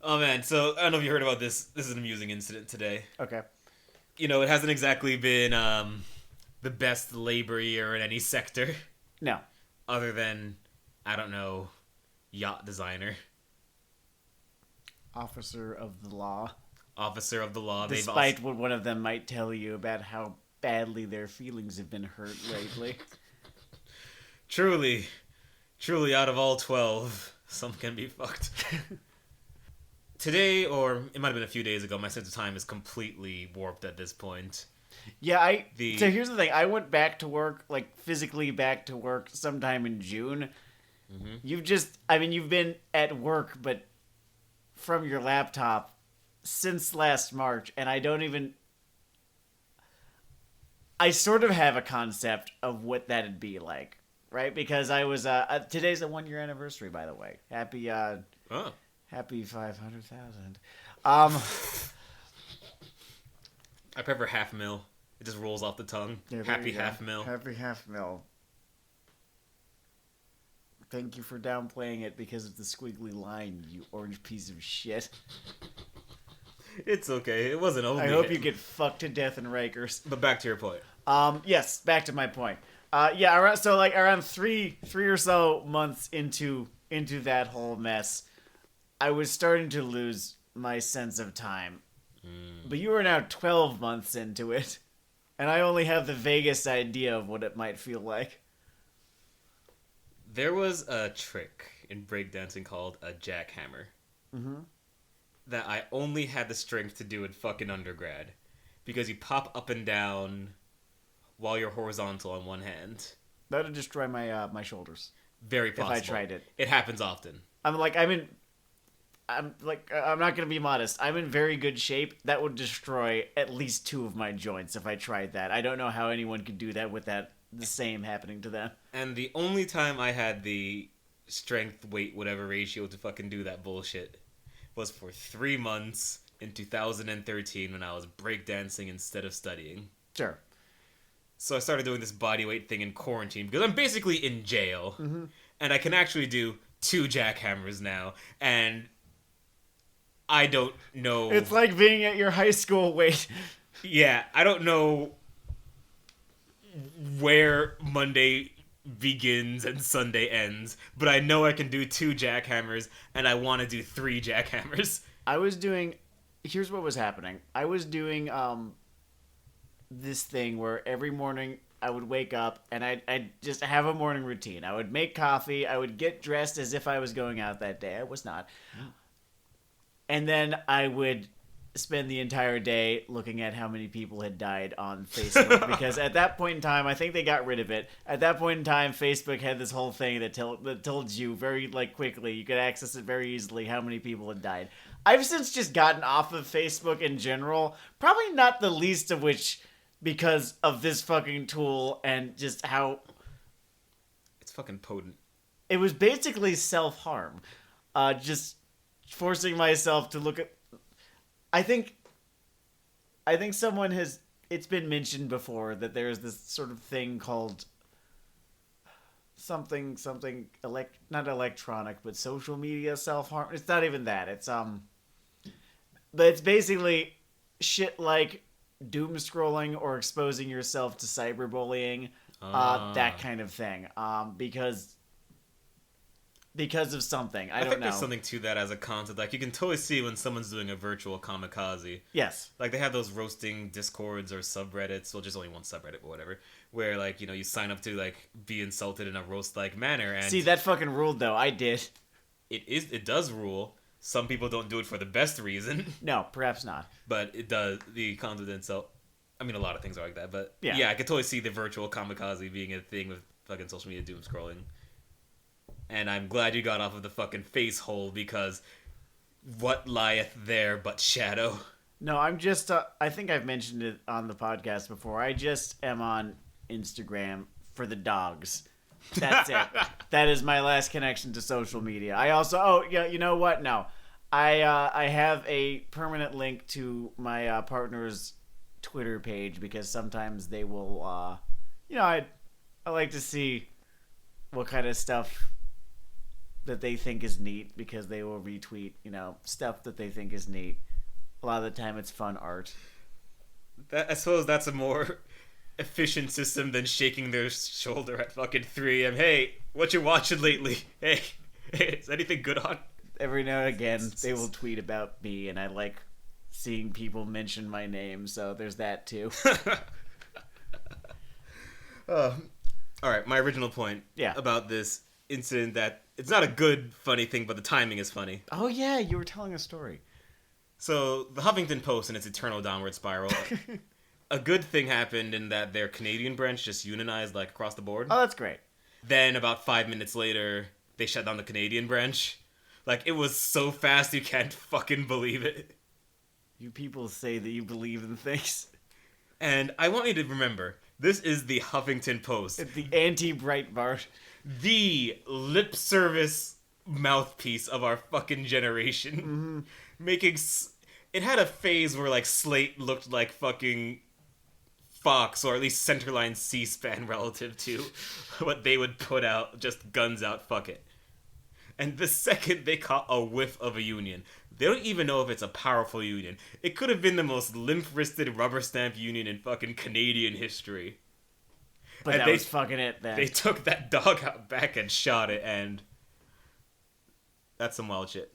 Oh man, so I don't know if you heard about this. This is an amusing incident today. Okay. It hasn't exactly been the best labor year in any sector, No. other than, I don't know, yacht designer, Officer of the law. officer of the law. Despite what one of them might tell you about how badly their feelings have been hurt lately. Truly, truly, out of all 12, some can be fucked. Today, or it might have been a few days ago, my sense of time is completely warped at this point. Yeah, so here's the thing. I went back to work, like physically back to work sometime in June. Mm-hmm. You've been at work, but from your laptop since last March, and I sort of have a concept of what that'd be like, right? Because I was, today's a 1 year anniversary, by the way. Happy 500,000. I prefer half mil. It just rolls off the tongue. Yeah, Happy half mil. Happy half mil. Thank you for downplaying it because of the squiggly line, you orange piece of shit. It's okay. It wasn't only. I hope you get fucked to death in Rikers. But back to your point. Yes, back to my point. Around three or so months into that whole mess, I was starting to lose my sense of time. But you are now 12 months into it, and I only have the vaguest idea of what it might feel like. There was a trick in breakdancing called a jackhammer. Mm-hmm. That I only had the strength to do in fucking undergrad. Because you pop up and down while you're horizontal on one hand. That would destroy my shoulders. Very possible. If I tried it. It happens often. I'm not gonna be modest. I'm in very good shape. That would destroy at least 2 of my joints if I tried that. I don't know how anyone could do that with the same happening to them. And the only time I had the strength, weight, whatever ratio to fucking do that bullshit was for 3 months in 2013 when I was breakdancing instead of studying. Sure. So I started doing this bodyweight thing in quarantine because I'm basically in jail. Mm-hmm. And I can actually do 2 jackhammers now. And I don't know. It's like being at your high school weight. Yeah, I don't know where Monday begins and Sunday ends, but I know I can do 2 jackhammers, and I want to do 3 jackhammers. Here's what was happening. I was doing this thing where every morning I would wake up and I'd just have a morning routine. I would make coffee. I would get dressed as if I was going out that day. I was not. And then I would spend the entire day looking at how many people had died on Facebook. Because at that point in time, I think they got rid of it. At that point in time, Facebook had this whole thing that told you very quickly, you could access it very easily, how many people had died. I've since just gotten off of Facebook in general, probably not the least of which because of this fucking tool and just how... It's fucking potent. It was basically self-harm. Just forcing myself to look at... I think someone has... It's been mentioned before that there's this sort of thing called something not electronic, but social media self-harm. It's not even that. It's but it's basically shit like doom scrolling or exposing yourself to cyberbullying, that kind of thing. Because of something. I don't think know. There's something to that as a concept. Like, you can totally see when someone's doing a virtual kamikaze. Yes. Like, they have those roasting discords or subreddits. Well, just only one subreddit, but whatever. Where, like, you sign up to, be insulted in a roast-like manner. And see, that fucking ruled, though. I did. It does rule. Some people don't do it for the best reason. No, perhaps not. But it does. The content itself... I mean, a lot of things are like that. But, yeah I could totally see the virtual kamikaze being a thing with fucking social media doom scrolling. And I'm glad you got off of the fucking face hole, because what lieth there but shadow? No, I'm just... I think I've mentioned it on the podcast before. I just am on Instagram for the dogs. That's it. That is my last connection to social media. I also... Oh, yeah, you know what? No. I have a permanent link to my partner's Twitter page, because sometimes they will... I like to see what kind of stuff that they think is neat because they will retweet, stuff that they think is neat. A lot of the time it's fun art. I suppose that's a more efficient system than shaking their shoulder at fucking 3 a.m. Hey, what you watching lately? Hey, is anything good on? Every now and again, they will tweet about me, and I like seeing people mention my name, so there's that too. Alright, my original point about this incident that it's not a good, funny thing, but the timing is funny. Oh yeah, you were telling a story. So, the Huffington Post in its eternal downward spiral, a good thing happened in that their Canadian branch just unionized, like, across the board. Oh, that's great. Then, about 5 minutes later, they shut down the Canadian branch. Like, it was so fast you can't fucking believe it. You people say that you believe in things. And I want you to remember, this is the Huffington Post. It's the anti-Breitbart. The lip service mouthpiece of our fucking generation. Mm-hmm. It had a phase where, like, Slate looked like fucking Fox, or at least Centerline C-SPAN relative to what they would put out, just guns out, fuck it. And the second they caught a whiff of a union, they don't even know if it's a powerful union. It could have been the most limp-wristed rubber stamp union in fucking Canadian history. But that was fucking it then. They took that dog out back and shot it, and that's some wild shit.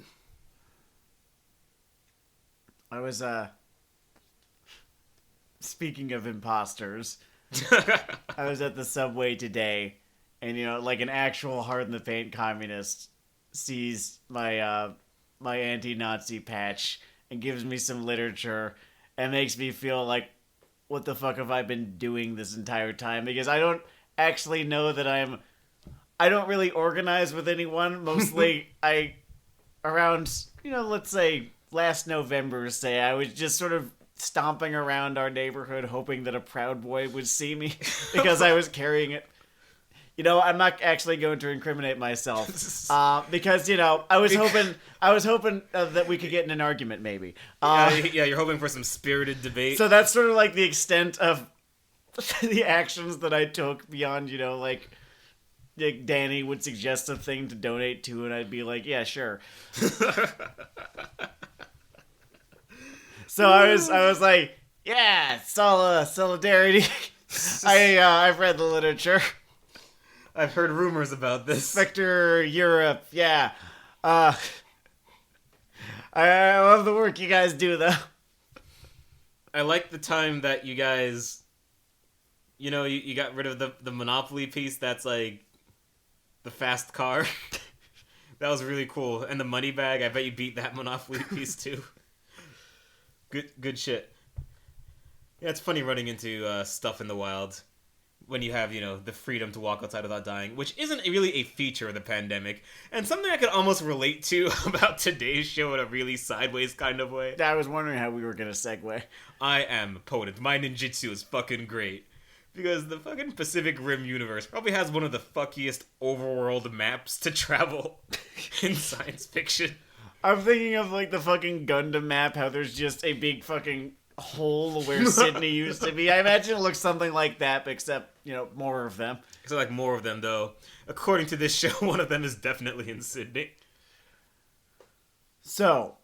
I was, speaking of imposters, I was at the subway today, and, like an actual hard-in-the-paint communist sees my anti-Nazi patch and gives me some literature and makes me feel like, what the fuck have I been doing this entire time? Because I don't actually know that I don't really organize with anyone. Mostly, around, let's say last November, I was just sort of stomping around our neighborhood hoping that a Proud Boy would see me because I was carrying it. I'm not actually going to incriminate myself because I was hoping that we could get in an argument, maybe. You're hoping for some spirited debate. So that's sort of like the extent of the actions that I took beyond, like Danny would suggest a thing to donate to, and I'd be like, yeah, sure. So I was like, yeah, solidarity. I've read the literature. I've heard rumors about this. Spectre Europe, yeah. I love the work you guys do, though. I like the time that you guys, you got rid of the Monopoly piece that's like the fast car. That was really cool. And the money bag, I bet you beat that Monopoly piece too. Good shit. Yeah, it's funny running into stuff in the wild when you have, the freedom to walk outside without dying, which isn't really a feature of the pandemic, and something I could almost relate to about today's show in a really sideways kind of way. I was wondering how we were gonna segue. I am potent. My ninjutsu is fucking great. Because the fucking Pacific Rim universe probably has one of the fuckiest overworld maps to travel in science fiction. I'm thinking of, like, the fucking Gundam map, how there's just a big fucking hole where Sydney used to be. I imagine it looks something like that, except, more of them. Except, like, more of them, though. According to this show, one of them is definitely in Sydney. So,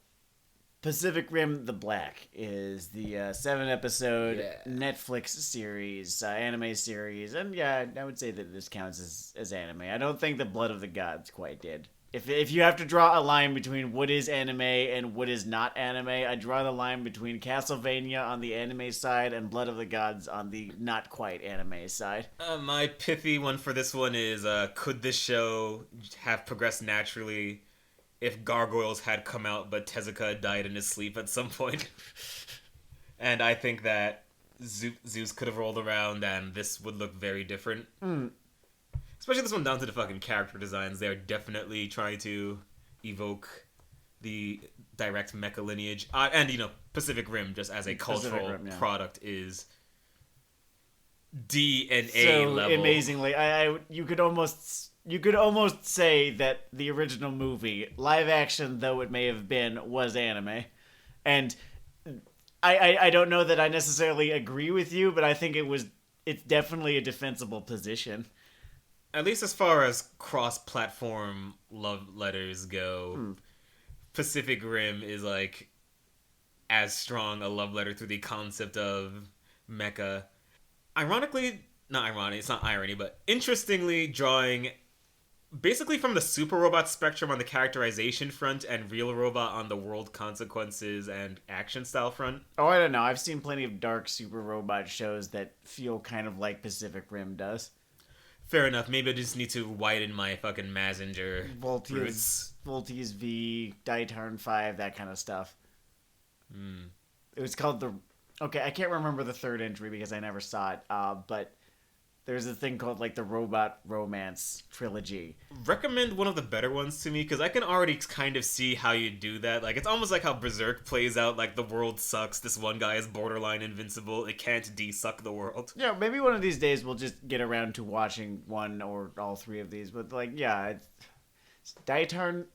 Pacific Rim The Black is the 7-episode Netflix series, anime series, and yeah, I would say that this counts as anime. I don't think the Blood of the Gods quite did. If you have to draw a line between what is anime and what is not anime, I draw the line between Castlevania on the anime side and Blood of the Gods on the not quite anime side. My pithy one for this one is, could this show have progressed naturally if Gargoyles had come out but Tezuka died in his sleep at some point? And I think that Zeus could have rolled around and this would look very different. Especially this one down to the fucking character designs. They're definitely trying to evoke the direct mecha lineage. And, Pacific Rim, just as a cultural product, is DNA level. Amazingly, you could almost say that the original movie, live action though it may have been, was anime. And I don't know that I necessarily agree with you, but I think it's definitely a defensible position. at least as far as cross-platform love letters go, Pacific Rim is like as strong a love letter through the concept of mecha. Ironically, not ironic, it's not irony, but interestingly drawing basically from the Super Robot spectrum on the characterization front and Real Robot on the world consequences and action style front. Oh, I don't know. I've seen plenty of dark Super Robot shows that feel kind of like Pacific Rim does. Fair enough. Maybe I just need to widen my fucking Mazinger roots. Voltes V, Daitarn 5, that kind of stuff. It was called the... Okay, I can't remember the third entry because I never saw it, but there's a thing called, like, the Robot Romance Trilogy. Recommend one of the better ones to me, because I can already kind of see how you do that. Like, it's almost like how Berserk plays out, like, the world sucks, this one guy is borderline invincible, it can't de-suck the world. Yeah, maybe one of these days we'll just get around to watching one or all three of these, but, like, yeah, it's Daitarn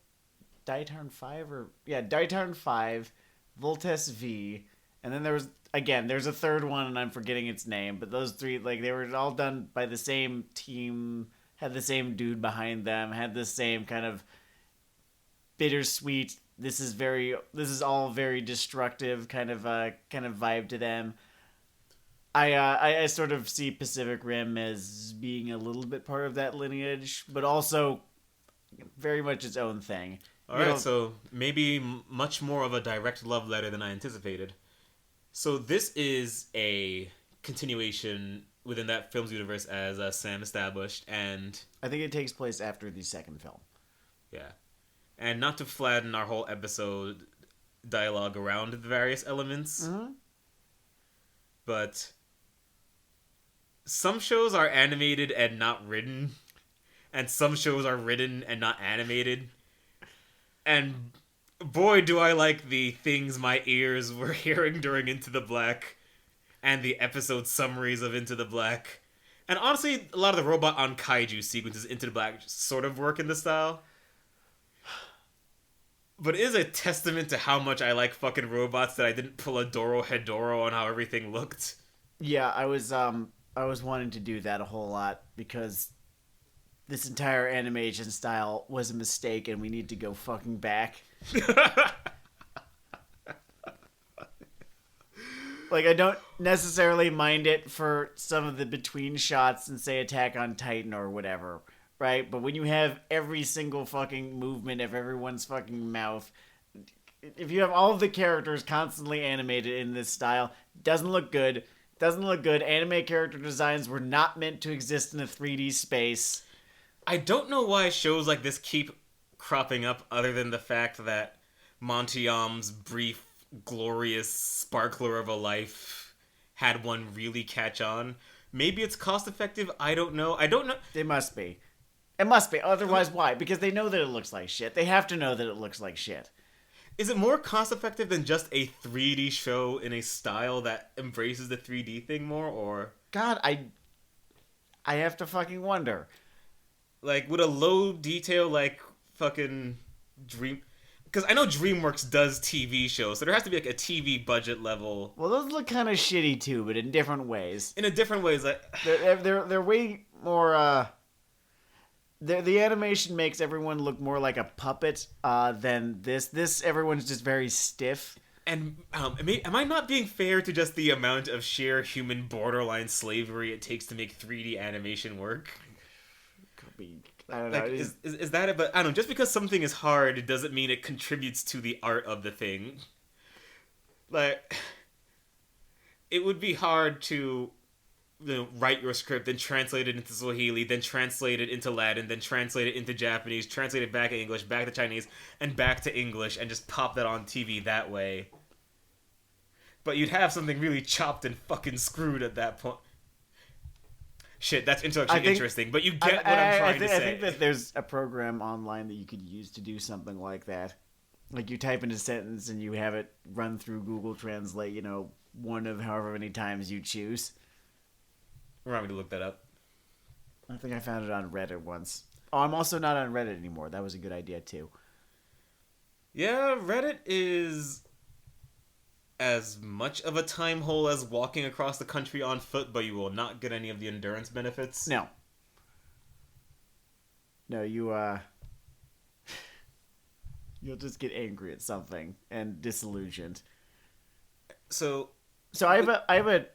5, or... Yeah, Daitarn 5, Voltes V, and then there's a third one, and I'm forgetting its name, but those three, like, they were all done by the same team, had the same dude behind them, had the same kind of bittersweet, this is all very destructive kind of vibe to them. I sort of see Pacific Rim as being a little bit part of that lineage, but also very much its own thing. Alright, so maybe much more of a direct love letter than I anticipated. So this is a continuation within that film's universe, as Sam established, and... I think it takes place after the second film. Yeah. And not to flatten our whole episode dialogue around the various elements, but some shows are animated and not written, and some shows are written and not animated. And boy, do I like the things my ears were hearing during Into the Black and the episode summaries of Into the Black. And honestly, a lot of the robot on kaiju sequences Into the Black sort of work in the style. But it is a testament to how much I like fucking robots that I didn't pull a Doro Hedoro on how everything looked. Yeah, I was wanting to do that a whole lot because this entire animation style was a mistake and we need to go fucking back. Like, I don't necessarily mind it for some of the between shots and, say, Attack on Titan or whatever, right? But when you have every single fucking movement of everyone's fucking mouth, if you have all of the characters constantly animated in this style, doesn't look good. Doesn't look good. Anime character designs were not meant to exist in a 3D space. I don't know why shows like this keep cropping up other than the fact that Montiam's brief, glorious sparkler of a life had one really catch on. Maybe it's cost effective. I don't know. It must be. It must be. Otherwise, why? Because they know that it looks like shit. They have to know that it looks like shit. Is it more cost effective than just a 3D show in a style that embraces the 3D thing more, or... God, I have to fucking wonder. Like, would a low detail, like, fucking Dream... Because I know DreamWorks does TV shows, so there has to be, like, a TV budget level. Well, those look kind of shitty, too, but in different ways. In a different ways, like... They're way more, The animation makes everyone look more like a puppet than this. This, everyone's just very stiff. And am I not being fair to just the amount of sheer human borderline slavery it takes to make 3D animation work? Could be... I don't know. Like, is that it? But I don't know. Just because something is hard, it doesn't mean it contributes to the art of the thing. Like, it would be hard to... write your script, then translate it into Swahili, then translate it into Latin, then translate it into Japanese, translate it back to English, back to Chinese, and back to English, and just pop that on TV that way. But you'd have something really chopped and fucking screwed at that point. Shit, that's intellectually interesting, but you get what I'm trying to say. I think that there's a program online that you could use to do something like that. Like, you type in a sentence and you have it run through Google Translate, one of however many times you choose. Remind me to look that up. I think I found it on Reddit once. Oh, I'm also not on Reddit anymore. That was a good idea, too. Yeah, Reddit is as much of a time hole as walking across the country on foot, but you will not get any of the endurance benefits. No. No, you'll just get angry at something and disillusioned. So So I have an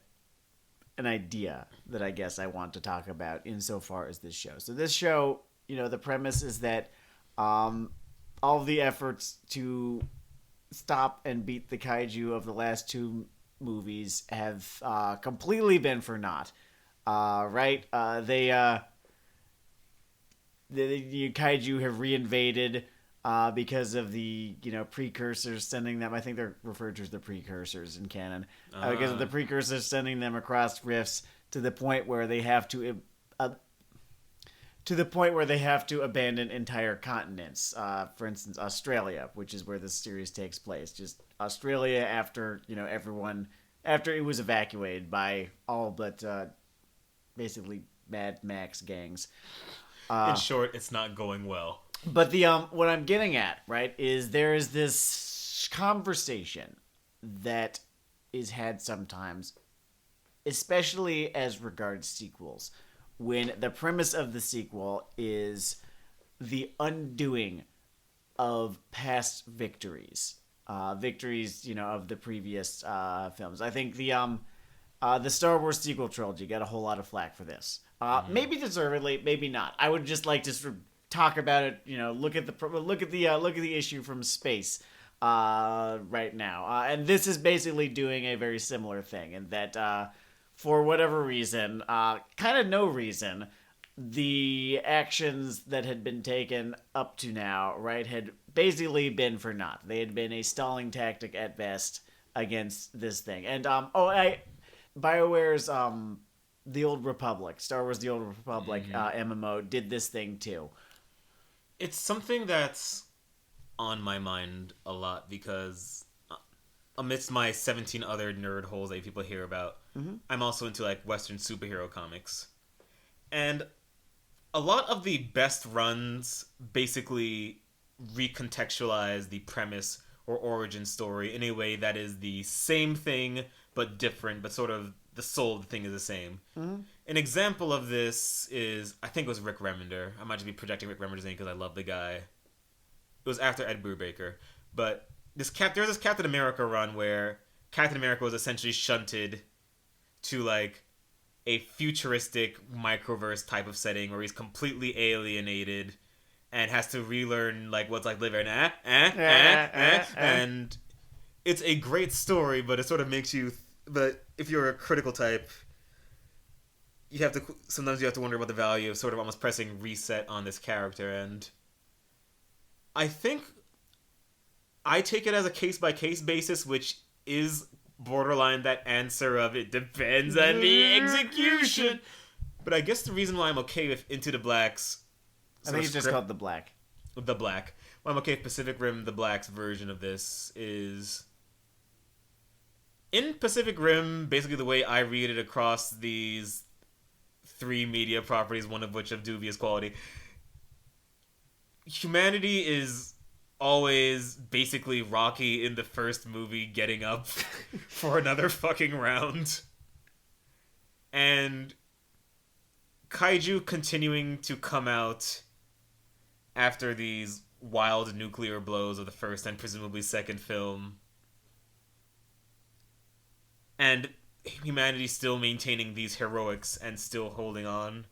idea that I guess I want to talk about insofar as this show. So this show, the premise is that all the efforts to stop and beat the kaiju of the last two movies have completely been for naught. Right? The kaiju have reinvaded because of the precursors sending them. I think they're referred to as the precursors in canon. Because of the precursors sending them across rifts to the point where they have to abandon entire continents. For instance, Australia, which is where this series takes place. Just Australia after everyone after it was evacuated by all but basically Mad Max gangs. in short, it's not going well. But the what I'm getting at, right, is there is this conversation that is had sometimes, especially as regards sequels, when the premise of the sequel is the undoing of past victories, of the previous films. I think the Star Wars sequel trilogy got a whole lot of flack for this. Maybe deservedly, maybe not. I would just like to sort of talk about it. Look at the issue from space right now, and this is basically doing a very similar thing, in that for whatever reason, kind of no reason, the actions that had been taken up to now, right, had basically been for naught. They had been a stalling tactic at best against this thing. And BioWare's The Old Republic, Star Wars The Old Republic MMO did this thing too. It's something that's on my mind a lot because amidst my 17 other nerd holes that people hear about, I'm also into like Western superhero comics. And a lot of the best runs basically recontextualize the premise or origin story in a way that is the same thing but different, but sort of the soul of the thing is the same. An example of this is, I think it was Rick Remender. I might just be projecting Rick Remender's name because I love the guy. It was after Ed Brubaker. But there's this Captain America run where Captain America was essentially shunted to like a futuristic microverse type of setting where he's completely alienated and has to relearn like what's like living and it's a great story, but it sort of makes you but if you're a critical type, sometimes you have to wonder about the value of sort of almost pressing reset on this character. And I think I take it as a case by case basis, which is borderline that answer of it depends on the execution. But I guess the reason why I'm okay with Into the Black's I think it's just called The Black. The Black. Why I'm okay with Pacific Rim The Black's version of this is in Pacific Rim, basically the way I read it across these 3 media properties, one of which of dubious quality, humanity is always basically Rocky in the first movie getting up for another fucking round. And kaiju continuing to come out after these wild nuclear blows of the first and presumably second film. And humanity still maintaining these heroics and still holding on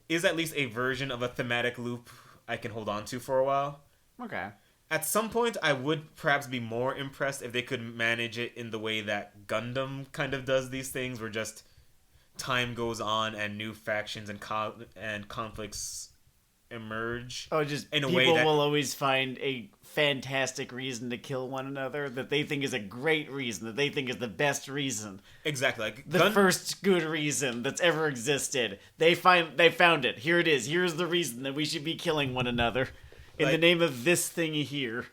is at least a version of a thematic loop I can hold on to for a while. Okay. At some point, I would perhaps be more impressed if they could manage it in the way that Gundam kind of does these things, where just time goes on and new factions and conflicts emerge. Oh, just in a people way that will always find a fantastic reason to kill one another that they think is a great reason, that they think is the best reason. Exactly. Like the first good reason that's ever existed. They found it. Here it is. Here's the reason that we should be killing one another in the name of this thing here.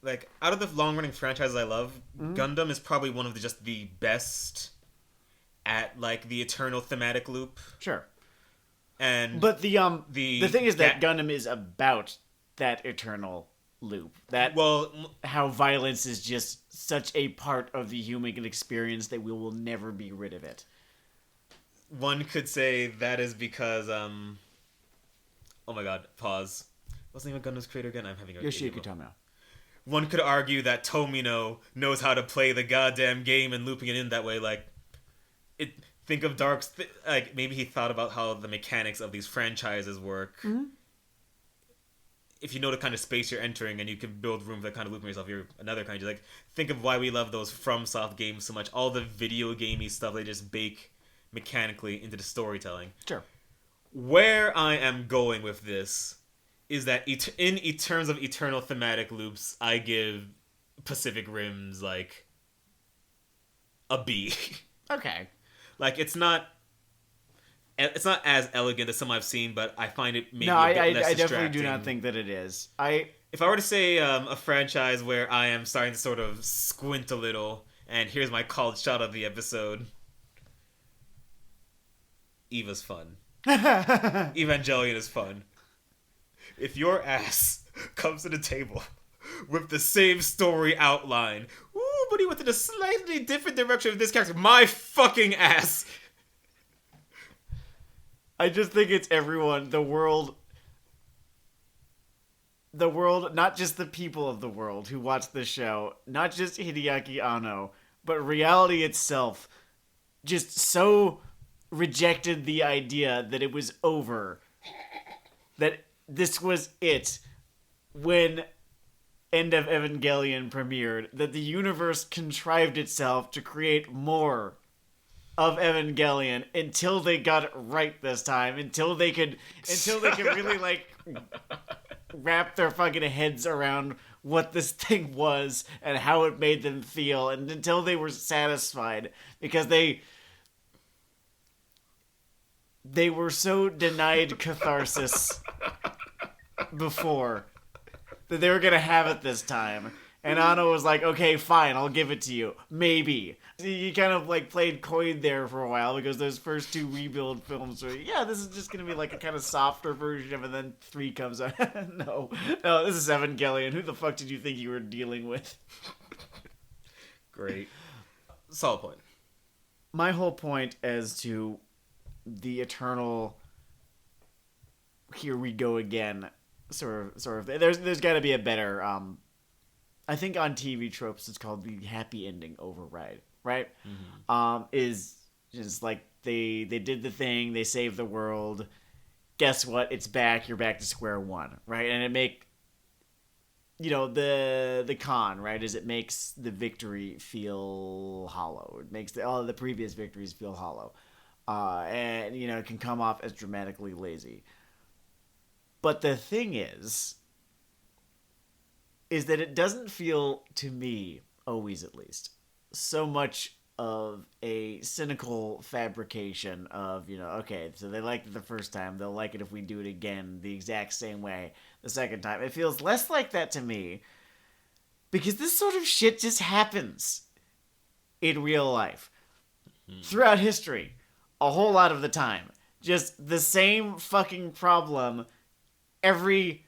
Like, out of the long-running franchises I love, Gundam is probably one of the best at, like, the eternal thematic loop. Sure. But the thing is that Gundam is about that eternal loop. How violence is just such a part of the human experience that we will never be rid of it. One could say that is because Oh my god, pause. What's the name of Gundam's creator again? I'm having a Yoshiki Tomino. One could argue that Tomino knows how to play the goddamn game and looping it in that way. Like, think of like maybe he thought about how the mechanics of these franchises work. Mm-hmm. If you know the kind of space you're entering and you can build room for that kind of looping yourself, you're another kind. Like, think of why we love those FromSoft games so much. All the video gamey stuff they just bake mechanically into the storytelling. Sure. Where I am going with this is that in terms of eternal thematic loops, I give Pacific Rim's like a B. Okay. Like, it's not as elegant as some I've seen, but I find it maybe No, a bit less I distracting. definitely do not think that it is. If I were to say a franchise where I am starting to sort of squint a little, and here's my called shot of the episode, Eva's fun. Evangelion is fun. If your ass comes to the table with the same story outline, ooh, but he went in a slightly different direction with this character, my fucking ass. I just think it's everyone, the world, not just the people of the world who watch this show, not just Hideaki Anno, but reality itself, just so rejected the idea that it was over, that this was it when End of Evangelion premiered, that the universe contrived itself to create more of Evangelion until they got it right this time, until they could really like wrap their fucking heads around what this thing was and how it made them feel, and until they were satisfied, because they were so denied catharsis before that they were gonna have it this time. And Anno was like, okay, fine, I'll give it to you. Maybe. He kind of like played coy there for a while, because those first two Rebuild films were, yeah, this is just gonna be like a kind of softer version of it, and then 3 comes out. No, this is Evangelion. Who the fuck did you think you were dealing with? Great. Solid point. My whole point as to the eternal here we go again sort of there's got to be a better I think on TV tropes it's called the happy ending override, right? Mm-hmm. Is just like they did the thing, they saved the world, guess what, it's back, you're back to square one, right? And it make, you know, the con, right, is it makes the victory feel hollow. It makes all the previous victories feel hollow. And, you know, it can come off as dramatically lazy. But the thing is that it doesn't feel, to me, always at least, so much of a cynical fabrication of, you know, okay, so they liked it the first time, they'll like it if we do it again the exact same way the second time. It feels less like that to me, because this sort of shit just happens in real life. Throughout history. A whole lot of the time. Just the same fucking problem every,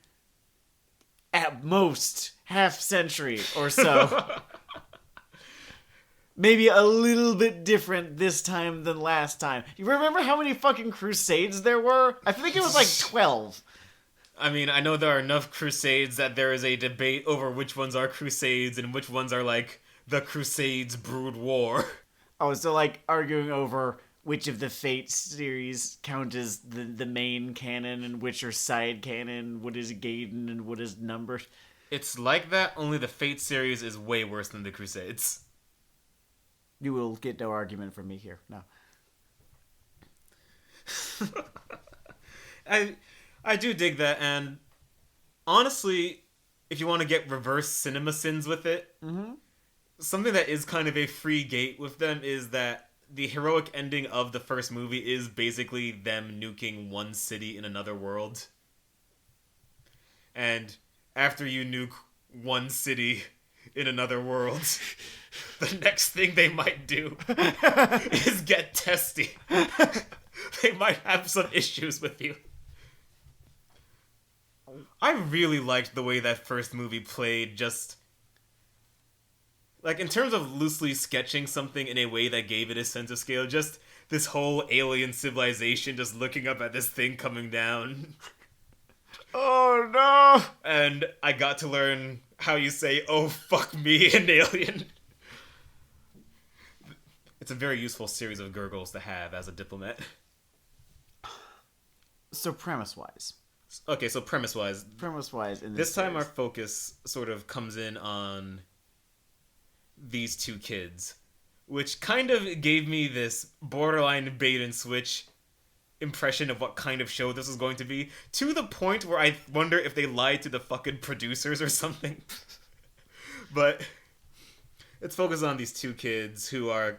at most, half century or so. Maybe a little bit different this time than last time. You remember how many fucking crusades there were? I think it was like 12. I mean, I know there are enough crusades that there is a debate over which ones are crusades and which ones are like the Crusades brood war. Oh, so like arguing over which of the Fate series count as the main canon and which are side canon, what is Gaiden and what is numbered. It's like that, only the Fate series is way worse than the Crusades. You will get no argument from me here. No. I do dig that, and honestly, if you want to get reverse cinema sins with it, something that is kind of a free gate with them is that the heroic ending of the first movie is basically them nuking one city in another world. And after you nuke one city in another world, the next thing they might do is get testy. They might have some issues with you. I really liked the way that first movie played, just like, in terms of loosely sketching something in a way that gave it a sense of scale, just this whole alien civilization just looking up at this thing coming down. Oh no! And I got to learn how you say, "Oh fuck me" in Alien. It's a very useful series of gurgles to have as a diplomat. So premise-wise. Okay, so premise-wise, In this time series. our focus sort of comes in on these two kids, which kind of gave me this borderline bait and switch impression of what kind of show this was going to be, to the point where I wonder if they lied to the fucking producers or something. But it's focused on these two kids who are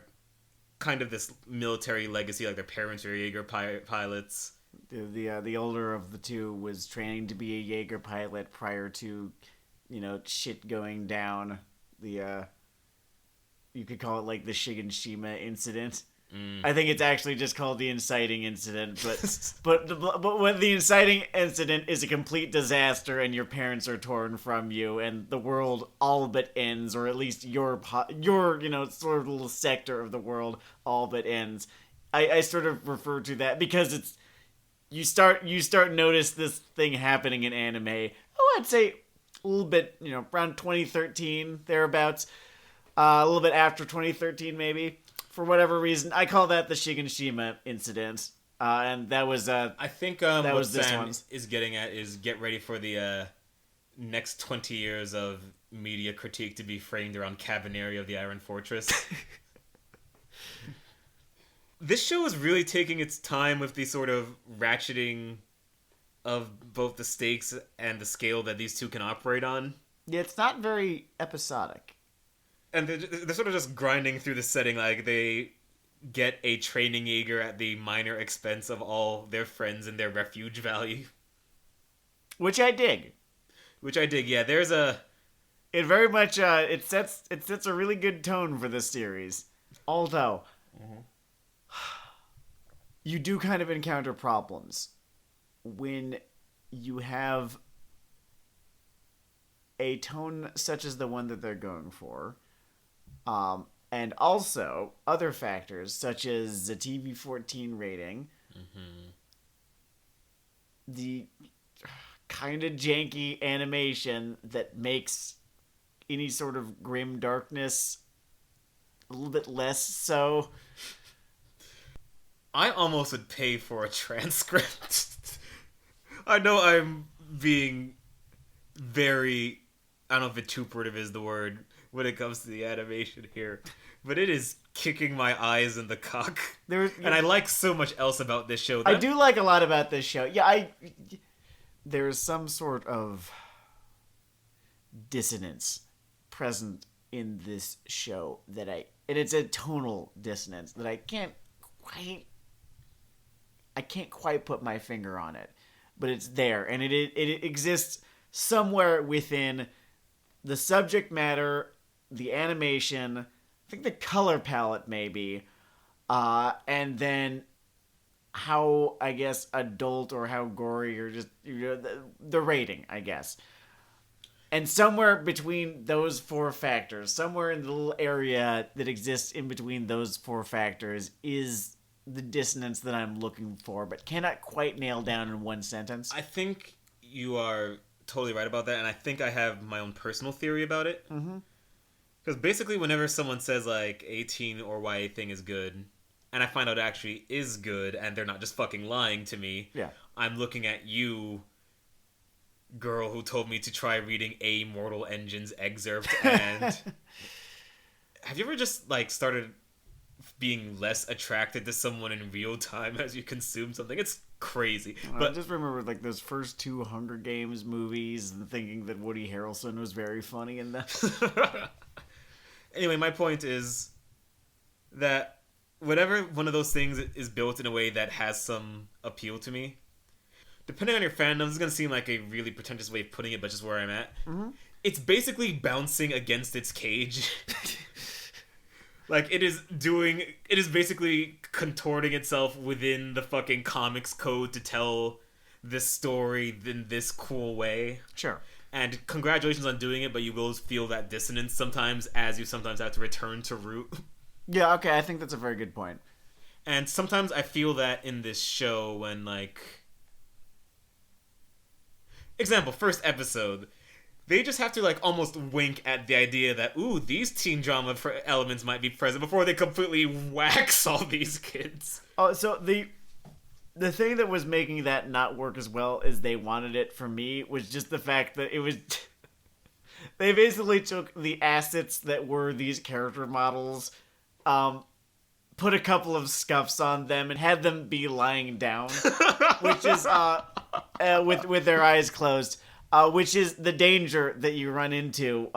kind of this military legacy, like their parents are Jaeger pilots. The older of the two was training to be a Jaeger pilot prior to, shit going down. You could call it like the Shiganshima incident. I think it's actually just called the inciting incident, but when the inciting incident is a complete disaster and your parents are torn from you and the world all but ends, or at least your sort of little sector of the world all but ends. I sort of refer to that because it's you start notice this thing happening in anime. Oh, I'd say a little bit, around 2013 thereabouts, a little bit after 2013 maybe. For whatever reason, I call that the Shiganshima incident, and that was I think that what was this Sam one. is getting at is get ready for the next 20 years of media critique to be framed around Cabaneri of the Iron Fortress. This show is really taking its time with the sort of ratcheting of both the stakes and the scale that these two can operate on. Yeah, it's not very episodic. And they're sort of just grinding through the setting, like they get a training Jaeger at the minor expense of all their friends and their refuge value. Which I dig. Yeah. There's a... It very much, it sets a really good tone for this series. Although, you do kind of encounter problems when you have a tone such as the one that they're going for. And also other factors such as the TV-14 rating, the kind of janky animation that makes any sort of grim darkness a little bit less so. I almost would pay for a transcript. I know I'm being very... I don't know if vituperative is the word when it comes to the animation here, but it is kicking my eyes in the cock. And I like so much else about this show. I do like a lot about this show. Yeah, there's some sort of dissonance present in this show and it's a tonal dissonance that I can't quite put my finger on it, but it's there, and it exists somewhere within the subject matter, the animation, I think the color palette maybe, and then how, I guess, adult or how gory or just the rating, I guess. And somewhere between those four factors, somewhere in the little area that exists in between those four factors is the dissonance that I'm looking for, but cannot quite nail down in one sentence. I think you are totally right about that, and I think I have my own personal theory about it. Because basically whenever someone says like a teen or YA thing is good, and I find out it actually is good, and they're not just fucking lying to me, I'm looking at you, girl who told me to try reading A Mortal Engine's excerpt, and have you ever just like started being less attracted to someone in real time as you consume something? It's crazy. But I just remember like those first two Hunger Games movies and thinking that Woody Harrelson was very funny in them. Anyway, my point is that whenever one of those things is built in a way that has some appeal to me, depending on your fandom, this is going to seem like a really pretentious way of putting it, but just where I'm at. It's basically bouncing against its cage. Like, it is basically contorting itself within the fucking comics code to tell this story in this cool way. Sure. And congratulations on doing it, but you will feel that dissonance sometimes, as you sometimes have to return to root. Yeah, okay, I think that's a very good point. And sometimes I feel that in this show when, like... example, first episode, they just have to like almost wink at the idea that these teen drama elements might be present before they completely wax all these kids. Oh, so the thing that was making that not work as well as they wanted it for me was just the fact that it was they basically took the assets that were these character models, put a couple of scuffs on them and had them be lying down, which is with their eyes closed. Which is the danger that you run into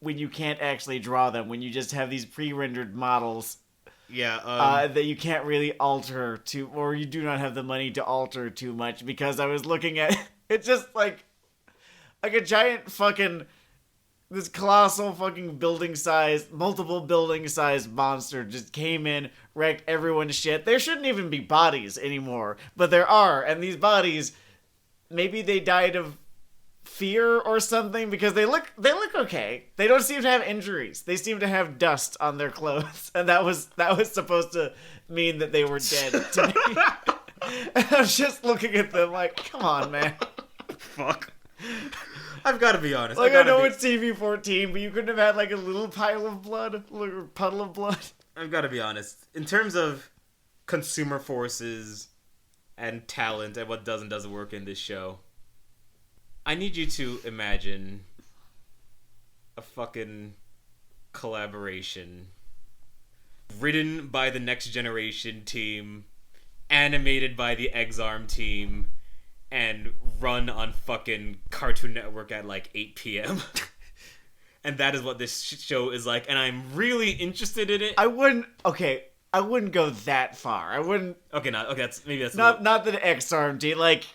when you can't actually draw them, when you just have these pre-rendered models that you can't really alter or you do not have the money to alter too much, because I was looking at it's just like a giant fucking, this colossal fucking multiple building size monster just came in, wrecked everyone's shit. There shouldn't even be bodies anymore, but there are, and these bodies, maybe they died of fear or something, because they look okay. They don't seem to have injuries. They seem to have dust on their clothes, and that was supposed to mean that they were dead to me. And I was just looking at them like, come on, man. Fuck. I've got to be honest. Like, I know it's TV-14, but you couldn't have had like a little pile of blood, or a puddle of blood. I've got to be honest. In terms of consumer forces and talent and what does and doesn't work in this show, I need you to imagine a fucking collaboration written by the Next Generation team, animated by the Exarm team, and run on fucking Cartoon Network at like 8 p.m. And that is what this show is like, and I'm really interested in it. I wouldn't go that far. I wouldn't. Okay, that's not the Exarm team, like.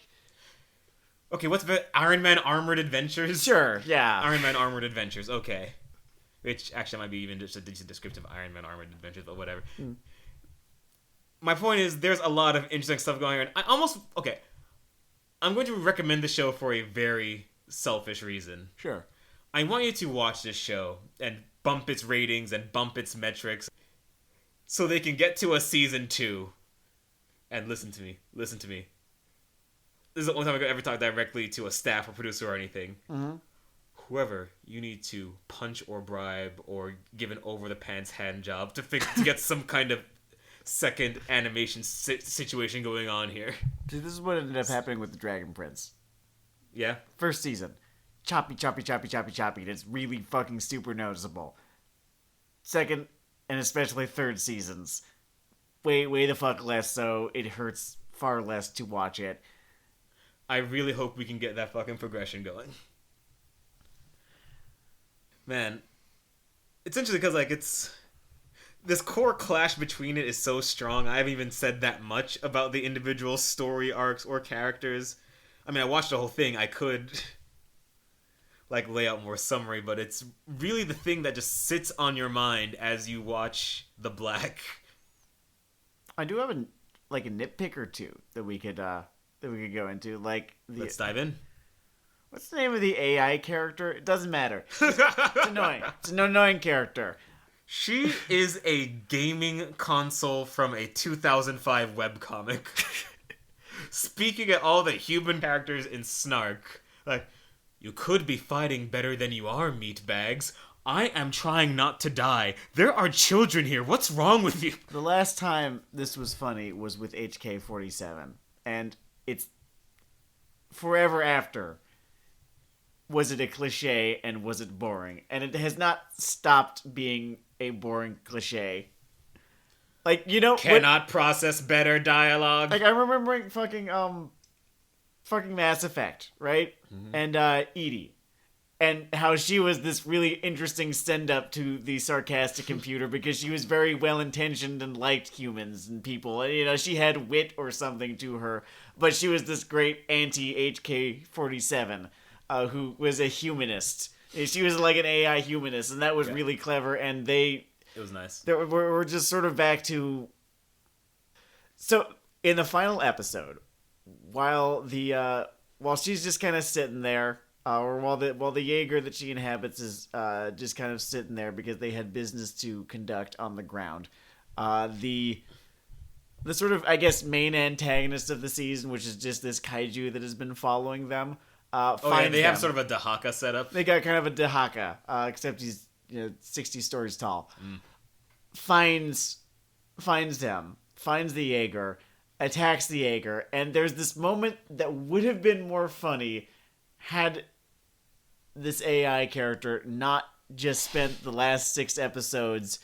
Okay, what's the Iron Man Armored Adventures? Sure, yeah. Iron Man Armored Adventures, okay. Which actually might be even just a decent descriptive of Iron Man Armored Adventures, but whatever. My point is, there's a lot of interesting stuff going on. I'm going to recommend the show for a very selfish reason. Sure. I want you to watch this show and bump its ratings and bump its metrics so they can get to a season 2. And listen to me. This is the only time I could ever talk directly to a staff or producer or anything. Mm-hmm. Whoever you need to punch or bribe or give an over-the-pants hand job to get some kind of second animation situation going on here. See, this is what ended up happening with the Dragon Prince. Yeah? First season. Choppy. And it's really fucking super noticeable. Second, and especially third seasons. Way the fuck less so. It hurts far less to watch it. I really hope we can get that fucking progression going. Man, it's interesting because, like, this core clash between it is so strong. I haven't even said that much about the individual story arcs or characters. I mean, I watched the whole thing. I could, like, lay out more summary, but it's really the thing that just sits on your mind as you watch The Black. I do have a nitpick or two that we could go into. Let's dive in. What's the name of the AI character? It doesn't matter. It's annoying. It's an annoying character. She is a gaming console from a 2005 webcomic. Speaking at all the human characters in snark. Like, you could be fighting better than you are, meatbags. I am trying not to die. There are children here. What's wrong with you? The last time this was funny was with HK47. And it's forever after. Was it a cliche and was it boring? And it has not stopped being a boring cliche. Like, you know, cannot process better dialogue. Like, I'm remembering fucking Mass Effect, right? Mm-hmm. And Edie. And how she was this really interesting send-up to the sarcastic computer because she was very well-intentioned and liked humans and people. And, you know, she had wit or something to her. But she was this great anti-HK47 who was a humanist. She was like an AI humanist, and that was really clever. And it was nice. We're just sort of back to... So, in the final episode, while she's just kind of sitting there... or while the Jaeger that she inhabits is just kind of sitting there because they had business to conduct on the ground. The sort of, I guess, main antagonist of the season, which is just this kaiju that has been following them, They have sort of a Dahaka setup. They got kind of a Dahaka, except he's 60 stories tall. Finds him, finds the Jaeger, attacks the Jaeger, and there's this moment that would have been more funny had this AI character not just spent the last 6 episodes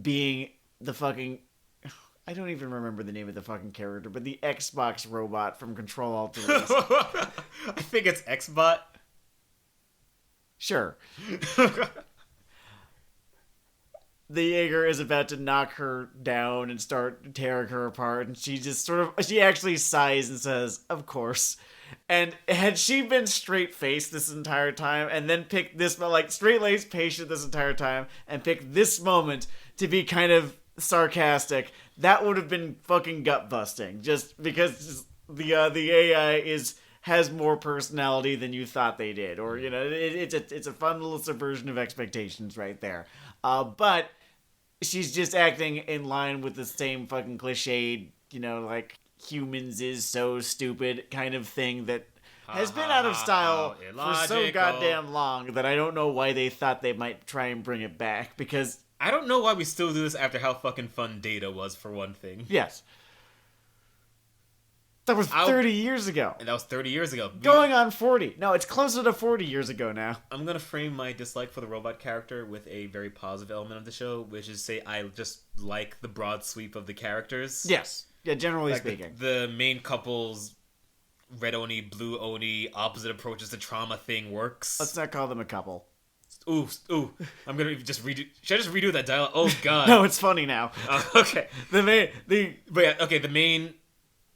being the fucking... I don't even remember the name of the fucking character, but the Xbox robot from Control Alt Delete. I think it's Xbot. Sure. The Jaeger is about to knock her down and start tearing her apart, and she just she actually sighs and says, "Of course." And had she been straight-faced this entire time, and then picked this, like, straight-laced patient this entire time, and picked this moment to be kind of sarcastic, that would have been fucking gut-busting. Just because the AI has more personality than you thought they did. Or, it's a fun little subversion of expectations right there. But she's just acting in line with the same fucking cliched, like, humans is so stupid kind of thing that has been out of style for so goddamn long that I don't know why they thought they might try and bring it back, because... I don't know why we still do this after how fucking fun Data was, for one thing. Yes. That was 30 years ago. And that was 30 years ago. Going on 40. No, it's closer to 40 years ago now. I'm going to frame my dislike for the robot character with a very positive element of the show, which is say I just like the broad sweep of the characters. Yes. Yeah, generally speaking. The main couple's red Oni, blue Oni, opposite approaches to trauma thing works. Let's not call them a couple. Ooh. I'm going to just redo... Should I just redo that dialogue? Oh, God. No, it's funny now. Okay. The main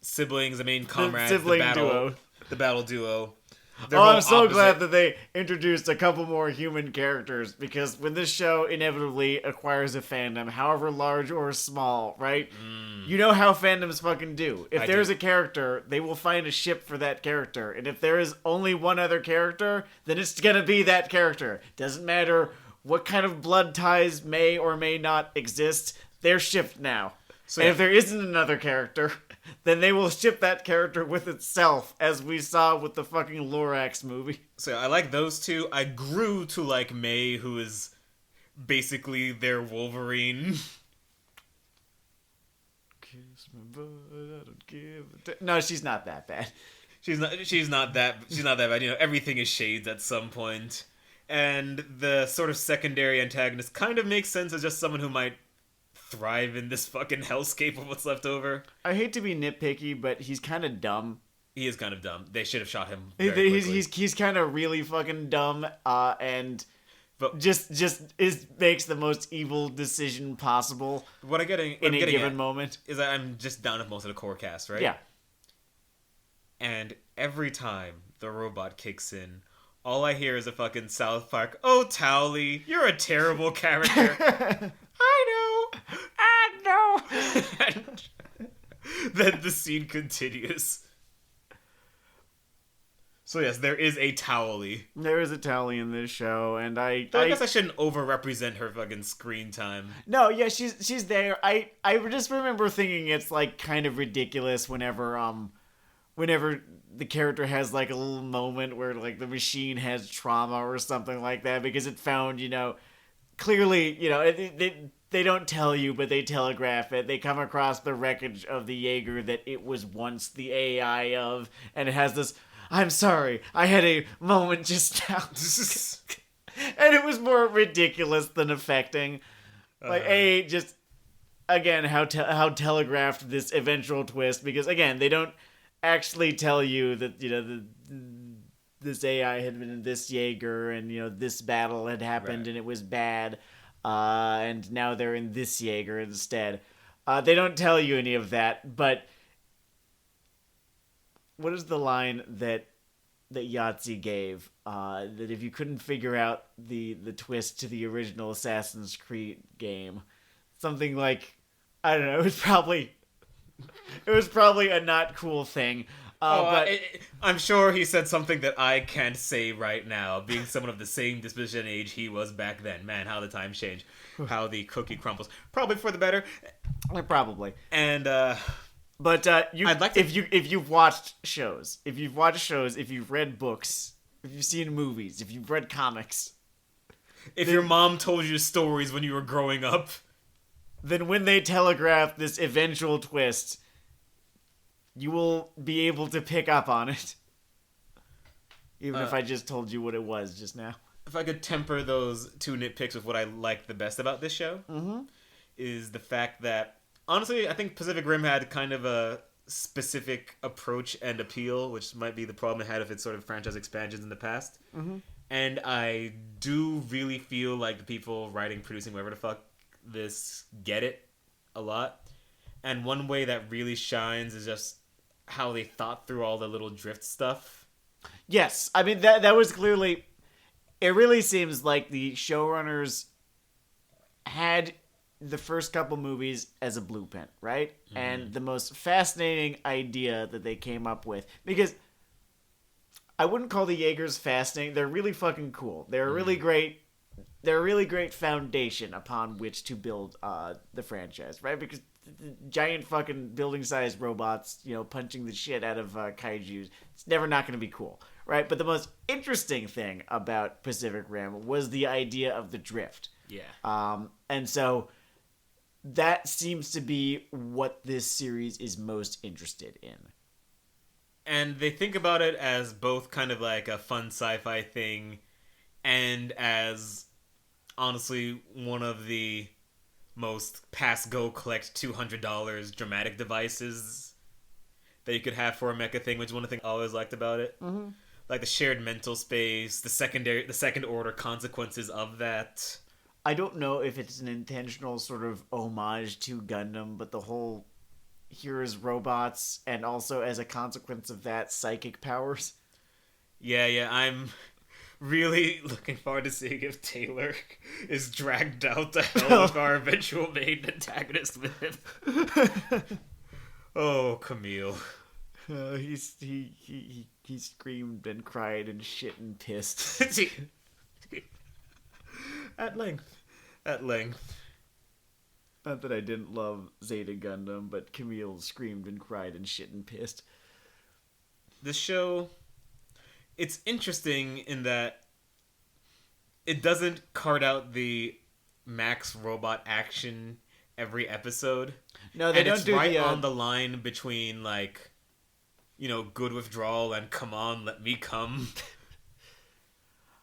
siblings, the main comrades, the battle duo. I'm so glad that they introduced a couple more human characters, because when this show inevitably acquires a fandom, however large or small, right? You know how fandoms fucking do. If there's a character, they will find a ship for that character. And if there is only one other character, then it's gonna be that character. Doesn't matter what kind of blood ties may or may not exist, they're shipped now. So, and if there isn't another character, then they will ship that character with itself, as we saw with the fucking Lorax movie. So I like those two. I grew to like May, who is basically their Wolverine. Kiss my butt, I don't give a no, she's not that bad. She's not that bad. Everything is shades at some point. And the sort of secondary antagonist kind of makes sense as just someone who might thrive in this fucking hellscape of what's left over. I hate to be nitpicky, but he's kind of dumb. He is kind of dumb. They should have shot him. He's kind of really fucking dumb, and just makes the most evil decision possible. What I'm getting in a given moment is that I'm just down with most of the core cast, right? Yeah. And every time the robot kicks in, all I hear is a fucking South Park, "Oh, Towley, you're a terrible character." I know. And then the scene continues. So yes, there is a Towley. There is a Towley in this show, and I guess I shouldn't over-represent her fucking screen time. No, yeah, she's there. I just remember thinking it's like kind of ridiculous whenever the character has like a little moment where like the machine has trauma or something like that, because it found, clearly, they don't tell you, but they telegraph it. They come across the wreckage of the Jaeger that it was once the AI of, and it has this, "I'm sorry, I had a moment just now." And it was more ridiculous than affecting. Like, just, again, how telegraphed this eventual twist, because, again, they don't actually tell you that, this AI had been in this Jaeger, and, this battle had happened, right, and it was bad. And now they're in this Jaeger instead. They don't tell you any of that, but what is the line that Yahtzee gave? That if you couldn't figure out the twist to the original Assassin's Creed game, something like, I don't know, it was probably a not cool thing. But I'm sure he said something that I can't say right now, being someone of the same disposition age he was back then. Man, how the times change. How the cookie crumbles. Probably for the better. Probably. And, But I'd like to- if you've watched shows, if you've read books, if you've seen movies, if you've read comics, If your mom told you stories when you were growing up, then when they telegraph this eventual twist, you will be able to pick up on it. Even if I just told you what it was just now. if I could temper those two nitpicks with what I like the best about this show, is the fact that, honestly, I think Pacific Rim had kind of a specific approach and appeal, which might be the problem it had with its sort of franchise expansions in the past. And I do really feel like the people writing, producing, whatever the fuck this get it a lot. And one way that really shines is just how they thought through all the little drift stuff. Yes, I mean that was clearly. It really seems like the showrunners had the first couple movies as a blueprint, right? And the most fascinating idea that they came up with, because I wouldn't call the Jaegers fascinating. They're really fucking cool. They're really great. They're a really great foundation upon which to build the franchise, right? Because giant fucking building-sized robots, punching the shit out of kaijus, it's never not going to be cool, right? But the most interesting thing about Pacific Rim was the idea of the drift. Yeah. And so that seems to be what this series is most interested in. And they think about it as both kind of like a fun sci-fi thing and as, honestly, one of the most pass-go collect $200 dramatic devices that you could have for a mecha thing, which is one of the things I always liked about it. Like the shared mental space, the second-order consequences of that. I don't know if it's an intentional sort of homage to Gundam, but the whole here's robots, and also as a consequence of that, psychic powers. Yeah, I'm really looking forward to seeing if Taylor is dragged out to hell with our eventual main antagonist with him. Oh, Camille. He screamed and cried and shit and pissed. At length. Not that I didn't love Zeta Gundam, but Camille screamed and cried and shit and pissed. This show, it's interesting in that it doesn't cart out the max robot action every episode. No, they don't it's do right on the line between, like, good withdrawal and come on, let me come.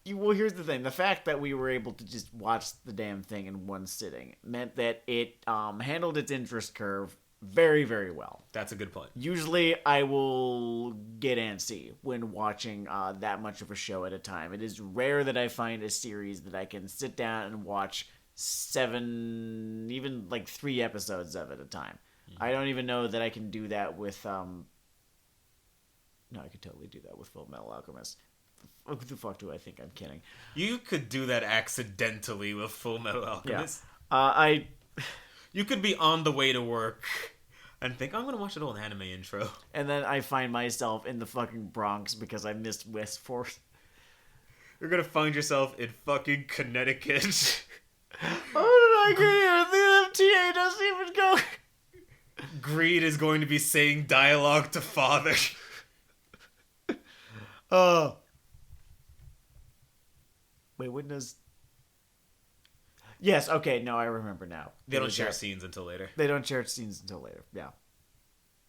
Well, here's the thing. The fact that we were able to just watch the damn thing in one sitting meant that it handled its interest curve very, very well. That's a good point. Usually, I will get antsy when watching that much of a show at a time. It is rare that I find a series that I can sit down and watch 7, even like 3 episodes of at a time. I don't even know that I can do that with... No, I could totally do that with Full Metal Alchemist. Who the fuck do I think I'm kidding? You could do that accidentally with Full Metal Alchemist. Yeah. You could be on the way to work and think, I'm going to watch an old anime intro. And then I find myself in the fucking Bronx because I missed Westport. You're going to find yourself in fucking Connecticut. How did I get here? The MTA doesn't even go. Greed is going to be saying dialogue to father. Wait, when does... Yes, okay, no, I remember now. They don't share scenes until later. They don't share scenes until later, yeah.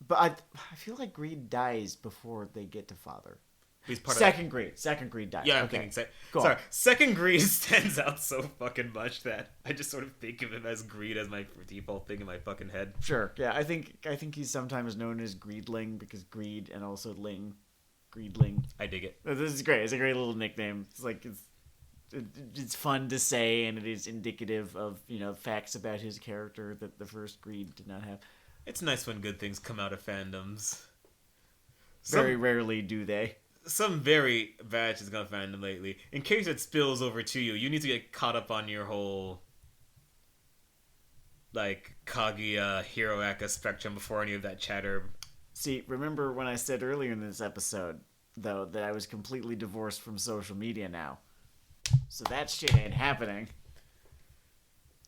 But I feel like Greed dies before they get to Father. He's part Second Greed dies. Yeah, I'm okay. thinking... Go Sorry, on. Second Greed stands out so fucking much that I just sort of think of him as Greed as my default thing in my fucking head. Sure, yeah, I think he's sometimes known as Greedling because Greed and also Ling. Greedling. I dig it. This is great. It's a great little nickname. It's like it's fun to say, and it is indicative of facts about his character that the first Greed did not have. It's nice when good things come out of fandoms. Very rarely do they. Some very bad shit's gone fandom lately. In case it spills over to you, you need to get caught up on your whole like Kaguya Hiroaka spectrum before any of that chatter. See, remember when I said earlier in this episode, though, that I was completely divorced from social media now? So that shit ain't happening.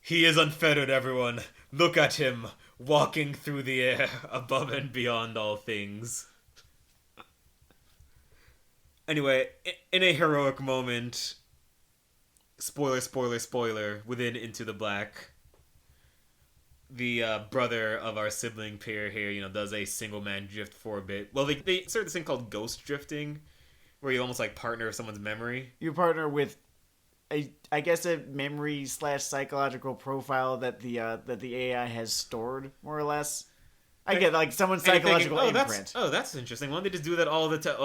He is unfettered, everyone. Look at him. walking through the air above and beyond all things. Anyway, in a heroic moment, spoiler, spoiler, spoiler, within Into the Black, the brother of our sibling pair here, does a single man drift for a bit. Well, they start this thing called ghost drifting, where you almost like partner with someone's memory. You partner with, I guess, a memory / psychological profile that the AI has stored, more or less. I get like someone's psychological imprint. That's interesting. Why don't they just do that all the time?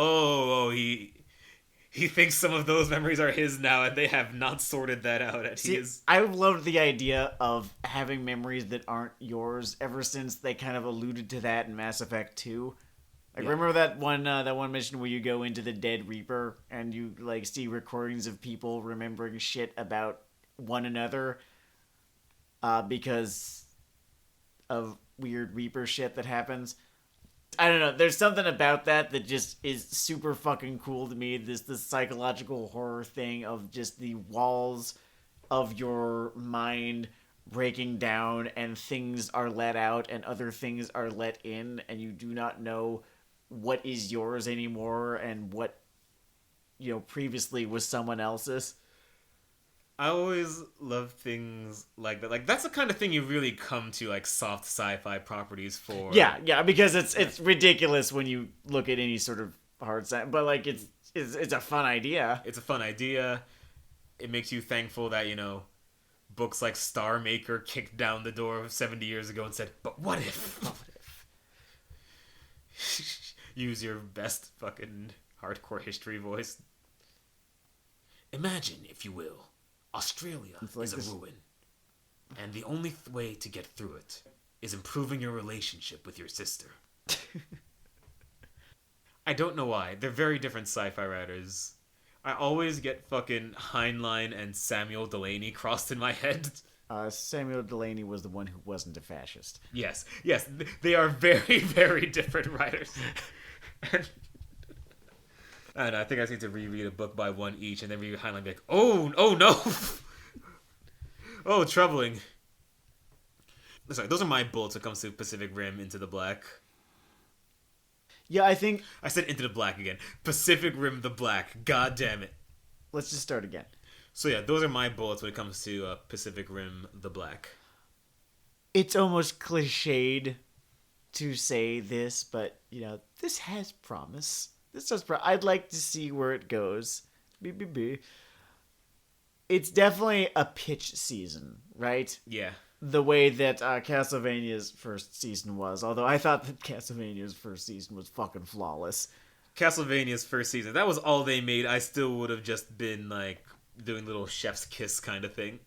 He thinks some of those memories are his now, and they have not sorted that out. I've loved the idea of having memories that aren't yours ever since they kind of alluded to that in Mass Effect 2. Like, remember that one mission where you go into the Dead Reaper and you like see recordings of people remembering shit about one another because of weird Reaper shit that happens? I don't know. There's something about that just is super fucking cool to me. This psychological horror thing of just the walls of your mind breaking down and things are let out and other things are let in and you do not know what is yours anymore and what previously was someone else's. I always love things like that. Like, that's the kind of thing you really come to like soft sci-fi properties for. Yeah, because it's ridiculous when you look at any sort of hard sci, but like it's a fun idea. It's a fun idea. It makes you thankful that books like Star Maker kicked down the door 70 years ago and said, "But what if?" What if? Use your best fucking hardcore history voice. Imagine, if you will, Australia is a ruin, and the only way to get through it is improving your relationship with your sister. I don't know why. They're very different sci-fi writers. I always get fucking Heinlein and Samuel Delaney crossed in my head. Samuel Delaney was the one who wasn't a fascist. Yes. They are very, very different writers. And I think I need to reread a book by one each, and then read Heinlein and be like, oh no! Oh, troubling. Sorry, those are my bullets when it comes to Pacific Rim Into the Black. Yeah, I think... I said Into the Black again. Pacific Rim the Black. God damn it. Let's just start again. So yeah, those are my bullets when it comes to Pacific Rim the Black. It's almost cliched to say this, but, this has promise. I'd like to see where it goes. It's definitely a pitch season, right? Yeah. The way that Castlevania's first season was. Although I thought that Castlevania's first season was fucking flawless. Castlevania's first season, that was all they made. I still would have just been, like, doing little chef's kiss kind of thing.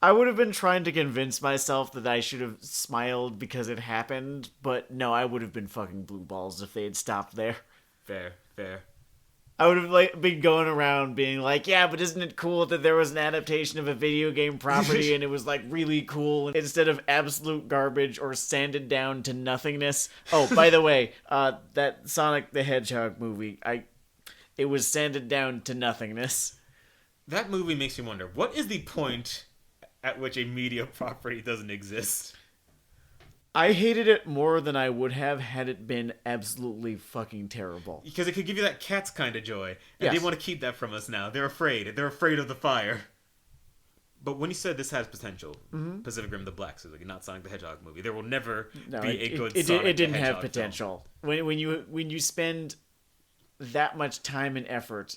I would have been trying to convince myself that I should have smiled because it happened, but no, I would have been fucking blue balls if they had stopped there. Fair. I would have been going around being like, yeah, but isn't it cool that there was an adaptation of a video game property and it was like really cool instead of absolute garbage or sanded down to nothingness? Oh, by the way, that Sonic the Hedgehog movie, it was sanded down to nothingness. That movie makes me wonder, what is the point at which a media property doesn't exist? I hated it more than I would have had it been absolutely fucking terrible. Because it could give you that Cats kind of joy. And they want to keep that from us now. They're afraid. They're afraid of the fire. But when you said this has potential, Pacific Rim the Black, so like not Sonic the Hedgehog movie, there will never be a good Sonic the Hedgehog. It didn't have potential. When you spend that much time and effort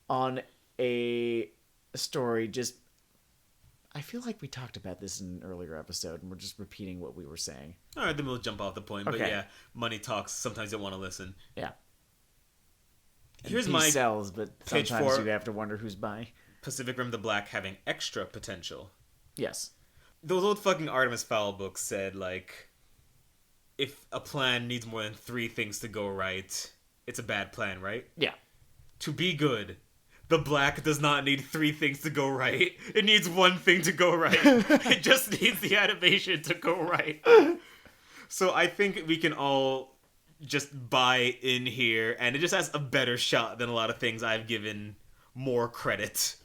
on a story, just... I feel like we talked about this in an earlier episode, and we're just repeating what we were saying. All right, then we'll jump off the point. Okay. But yeah, money talks. Sometimes you don't want to listen. Yeah. Here's my sells, but sometimes you have to wonder who's buying. Pacific Rim the Black having extra potential. Yes. Those old fucking Artemis Fowl books said, like, if a plan needs more than 3 things to go right, it's a bad plan, right? Yeah. To be good, the Black does not need 3 things to go right. It needs 1 thing to go right. It just needs the animation to go right. So I think we can all just buy in here, and it just has a better shot than a lot of things I've given more credit.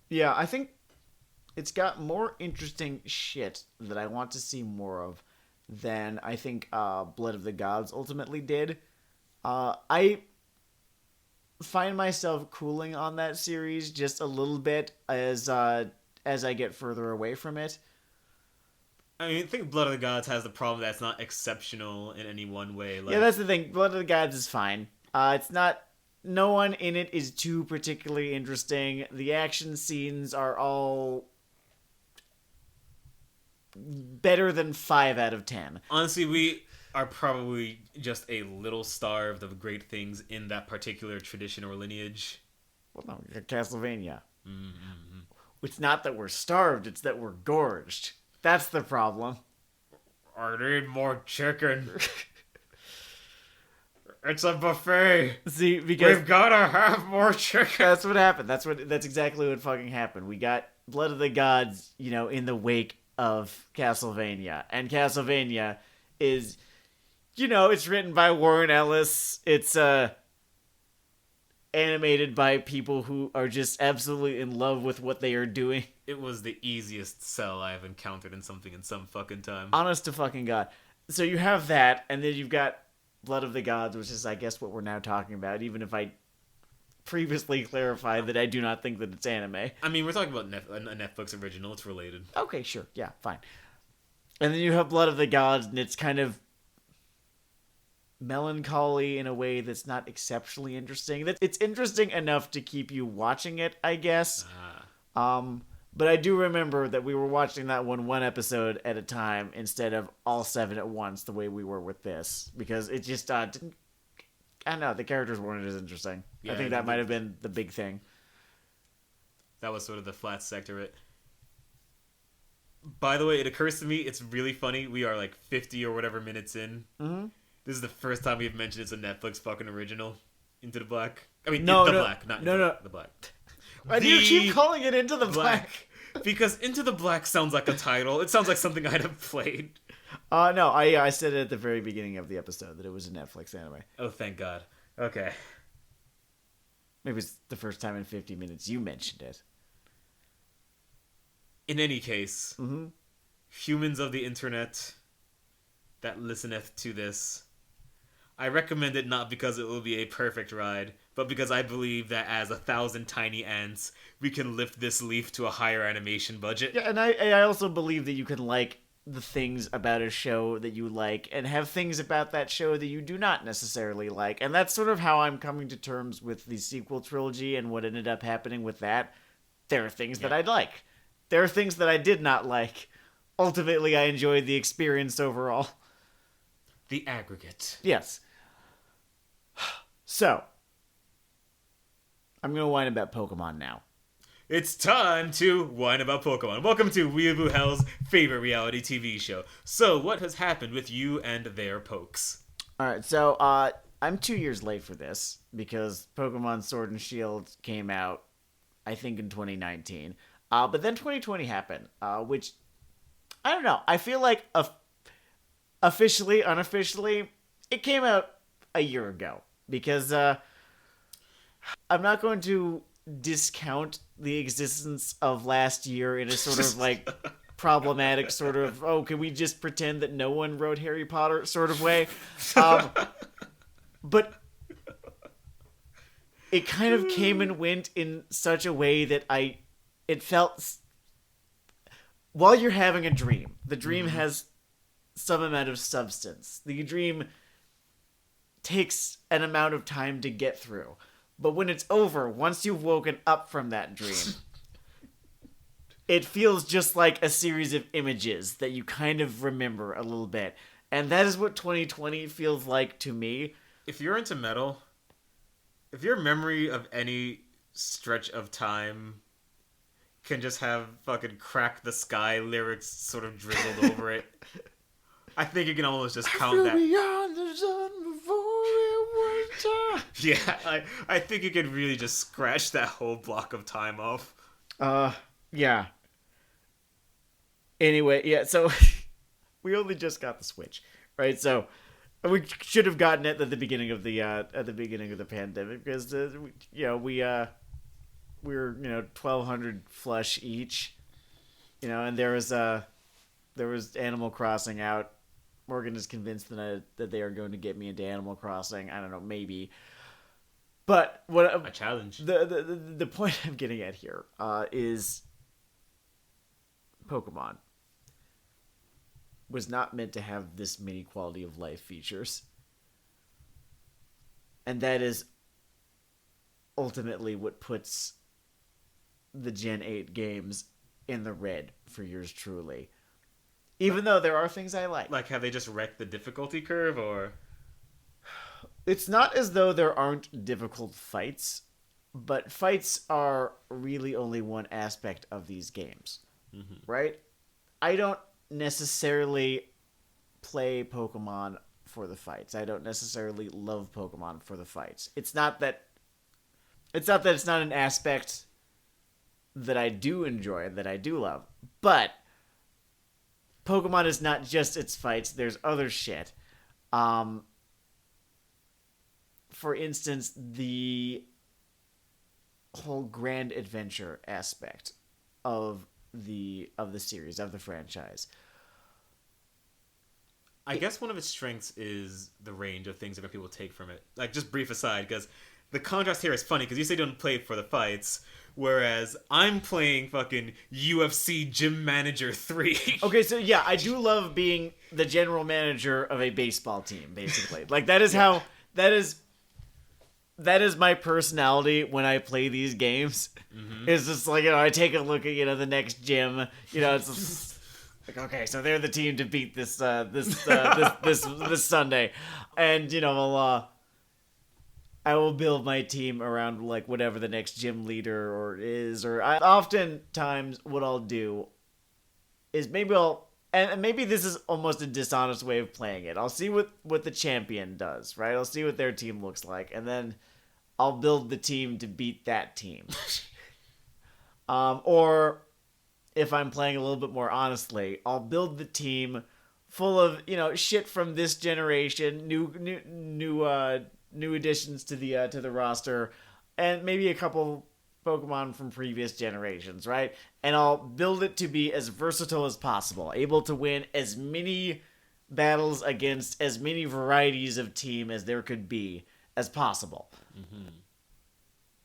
Yeah, I think it's got more interesting shit that I want to see more of than I think Blood of the Gods ultimately did. I find myself cooling on that series just a little bit as I get further away from it. I mean, I think Blood of the Gods has the problem that it's not exceptional in any one way. Like, Yeah, that's the thing. Blood of the Gods is fine. It's not. No one in it is too particularly interesting. The action scenes are all better than 5 out of 10. honestly, we are probably just a little starved of great things in that particular tradition or lineage. Well, no, Castlevania. Mm-hmm. It's not that we're starved, it's that we're gorged. That's the problem. I need more chicken. It's a buffet. See, because We've gotta have more chicken. that's what happened. That's exactly what fucking happened. We got Blood of the Gods, in the wake of Castlevania. And Castlevania is, it's written by Warren Ellis. It's animated by people who are just absolutely in love with what they are doing. It was the easiest sell I've encountered in something in some fucking time. Honest to fucking God. So you have that, and then you've got Blood of the Gods, which is, I guess, what we're now talking about, even if I previously clarified that I do not think that it's anime. I mean, we're talking about a Netflix original. It's related. Okay, sure. Yeah, fine. And then you have Blood of the Gods, and it's kind of melancholy in a way that's not exceptionally interesting. It's interesting enough to keep you watching it, I guess. But I do remember that we were watching that one episode at a time instead of all 7 at once, the way we were with this, because it just didn't. I don't know. The characters weren't as interesting. Yeah, I think that might have been the big thing. That was sort of the flat sector of it. By the way, it occurs to me, it's really funny. We are like 50 or whatever minutes in. Mm-hmm. This is the first time we've mentioned it's a Netflix fucking original. Into the Black. I mean, No, the no, Black, not no, Into no. the Black. Why do you keep calling it Into the Black? Because Into the Black sounds like a title. It sounds like something I'd have played. No, I said it at the very beginning of the episode that it was a Netflix anime. Oh, thank God. Okay. Maybe it's the first time in 50 minutes you mentioned it. In any case, Mm-hmm. humans of the internet that listeneth to this, I recommend it not because it will be a perfect ride, but because I believe that as 1,000 tiny ants, we can lift this leaf to a higher animation budget. Yeah, and I also believe that you can like the things about a show that you like and have things about that show that you do not necessarily like. And that's sort of how I'm coming to terms with the sequel trilogy and what ended up happening with that. There are things that I'd like. There are things that I did not like. Ultimately, I enjoyed the experience overall. The aggregate. Yes. So, I'm going to whine about Pokemon now. It's time to whine about Pokemon. Welcome to Weeaboo Hell's favorite reality TV show. So, what has happened with you and their pokes? Alright, so, I'm 2 years late for this because Pokemon Sword and Shield came out, I think, in 2019. But then 2020 happened, which, I don't know, I feel like officially, unofficially, it came out a year ago. Because I'm not going to discount the existence of last year in a sort of like problematic sort of, can we just pretend that no one wrote Harry Potter sort of way. But it kind of came and went in such a way that it felt, while you're having a dream, the dream has some amount of substance. The dream takes an amount of time to get through. But when it's over, once you've woken up from that dream, it feels just like a series of images that you kind of remember a little bit. And that is what 2020 feels like to me. If you're into metal, if your memory of any stretch of time can just have fucking Crack the Sky lyrics sort of drizzled over it, I think you can almost just count that. Beyond the sun before it was time. Yeah, I think you can really just scratch that whole block of time off. Yeah. Anyway, yeah, so we only just got the Switch, right? So we should have gotten it at the beginning of the pandemic because we were 1,200 flush each. And there was Animal Crossing out. Morgan is convinced that they are going to get me into Animal Crossing. I don't know, maybe. But what A challenge. the point I'm getting at here is Pokemon was not meant to have this many quality of life features. And that is ultimately what puts the Gen 8 games in the red for yours truly. Even though there are things I like. Like, have they just wrecked the difficulty curve, or? It's not as though there aren't difficult fights, but fights are really only one aspect of these games, right? I don't necessarily play Pokemon for the fights. I don't necessarily love Pokemon for the fights. It's not that it's not an aspect that I do enjoy, that I do love, but Pokemon is not just its fights. There's other shit. For instance, the whole grand adventure aspect of the series, of the franchise. I guess one of its strengths is the range of things that people take from it. Like, just brief aside, because the contrast here is funny, because you say you don't play for the fights, whereas I'm playing fucking UFC Gym Manager 3. Okay, so yeah, I do love being the general manager of a baseball team, basically. Like, that is how... That is my personality when I play these games. It's just like, I take a look at, the next gym. It's just like, okay, so they're the team to beat this this Sunday. And, I will build my team around, like, whatever the next gym leader is. Or oftentimes what I'll do is and maybe this is almost a dishonest way of playing it. I'll see what the champion does, right? I'll see what their team looks like, and then I'll build the team to beat that team. Or if I'm playing a little bit more honestly, I'll build the team full of, shit from this generation, new additions to the roster, and maybe a couple Pokemon from previous generations, right? And I'll build it to be as versatile as possible, able to win as many battles against as many varieties of team as there could be as possible.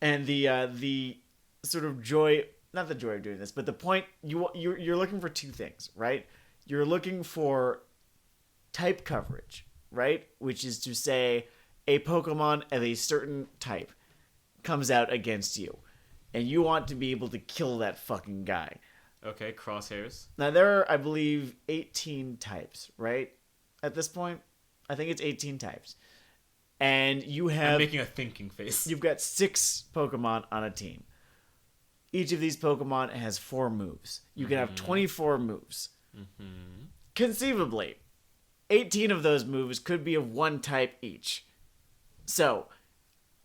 And the sort of joy, not the joy of doing this, but the point, you're looking for two things, right? You're looking for type coverage, right? Which is to say, a Pokemon of a certain type comes out against you, and you want to be able to kill that fucking guy. Okay, crosshairs. Now, there are, I believe, 18 types, right? At this point, I think it's 18 types. And you have... I'm making a thinking face. You've got 6 Pokemon on a team. Each of these Pokemon has 4 moves. You can have 24 moves. Conceivably, 18 of those moves could be of one type each. So,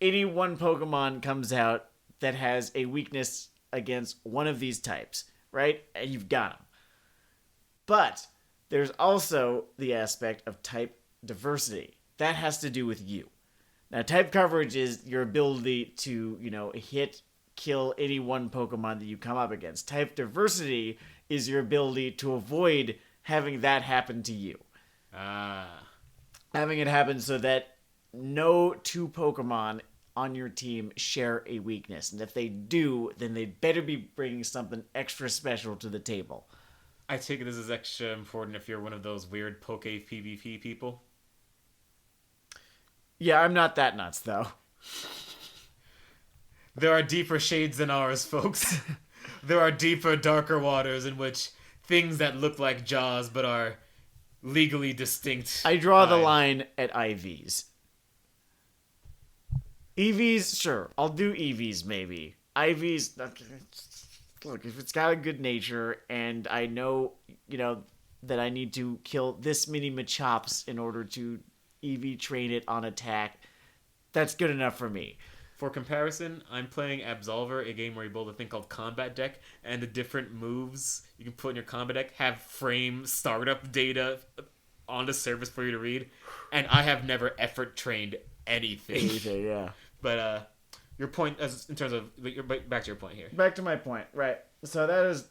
any one Pokemon comes out that has a weakness against one of these types, right? And you've got them. But there's also the aspect of type diversity. That has to do with you. Now, type coverage is your ability to, hit, kill any one Pokemon that you come up against. Type diversity is your ability to avoid having that happen to you. Having it happen so that no 2 Pokemon on your team share a weakness. And if they do, then they better be bringing something extra special to the table. I take it this is extra important if you're one of those weird Poke PvP people. Yeah, I'm not that nuts, though. There are deeper shades than ours, folks. There are deeper, darker waters in which things that look like Jaws but are legally distinct. I draw the line at IVs. EVs, sure. I'll do EVs, maybe. IVs, look, if it's got a good nature and I know, that I need to kill this many Machops in order to EV train it on attack, that's good enough for me. For comparison, I'm playing Absolver, a game where you build a thing called Combat Deck, and the different moves you can put in your Combat Deck have frame startup data on the service for you to read, and I have never effort trained anything. Yeah. But your point, as in terms of back to your point here. Back to my point, right? So that is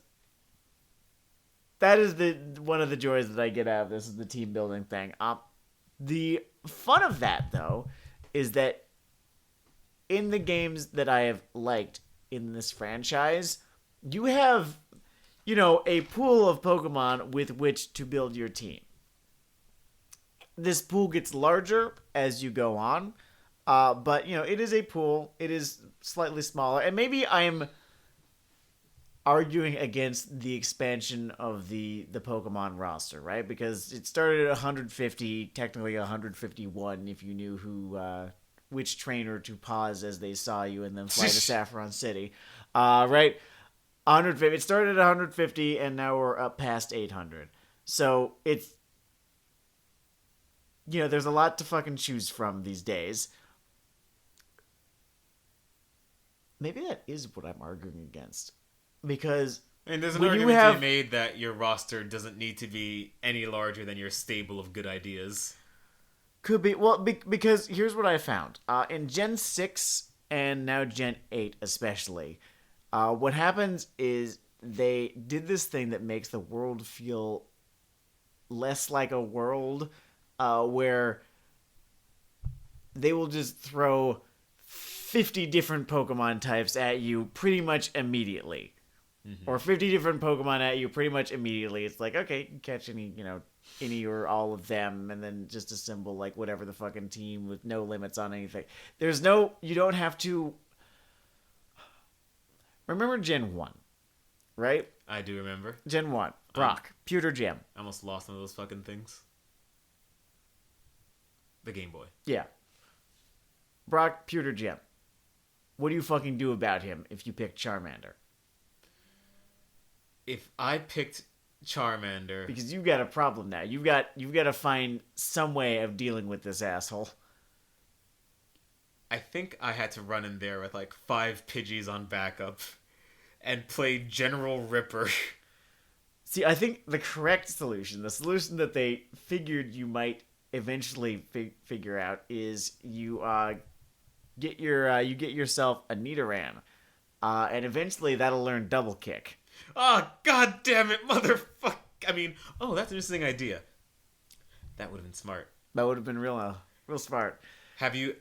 that is the one of the joys that I get out of this is the team building thing. The fun of that though is that in the games that I have liked in this franchise, you have, a pool of Pokemon with which to build your team. This pool gets larger as you go on, but it is a pool. It is slightly smaller, and maybe I'm arguing against the expansion of the Pokemon roster, right? Because it started at 150, technically 151 if you knew which trainer to pause as they saw you and then fly to Saffron City, right? 150. It started at 150, and now we're up past 800. So it's there's a lot to fucking choose from these days. Maybe that is what I'm arguing against. Because there's an argument to be made that your roster doesn't need to be any larger than your stable of good ideas. Could be. Well, because here's what I found. In Gen 6 and now Gen 8 especially, what happens is they did this thing that makes the world feel less like a world, where they will just throw 50 different Pokemon types at you pretty much immediately. Mm-hmm. Or 50 different Pokemon at you pretty much immediately. It's like, okay, you catch any or all of them, and then just assemble like whatever the fucking team with no limits on anything. You don't have to... Remember Gen 1, right? I do remember. Gen 1, Brock, Pewter Gem. I almost lost one of those fucking things. The Game Boy. Yeah. Brock, Pewter Gem. What do you fucking do about him if you pick Charmander? If I picked Charmander... Because you've got a problem now. You've got to find some way of dealing with this asshole. I think I had to run in there with like 5 Pidgeys on backup and play General Ripper. See, I think the correct solution, the solution that they figured you might eventually figure out, is you get yourself a Nidoran, and eventually that'll learn Double Kick. Oh, god damn it, motherfucker! That's an interesting idea. That would have been smart. That would have been real smart. Have you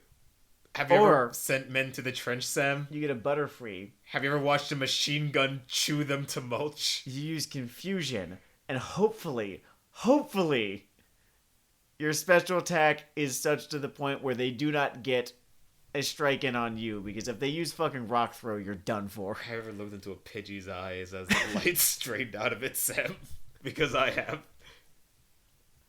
ever sent men to the trench, Sam? You get a Butterfree. Have you ever watched a machine gun chew them to mulch? You use Confusion, and hopefully, your special attack is such to the point where they do not get a strike in on you, because if they use fucking Rock Throw, you're done for. Have you ever looked into a Pidgey's eyes as the light strained out of it, Sam? Because I have.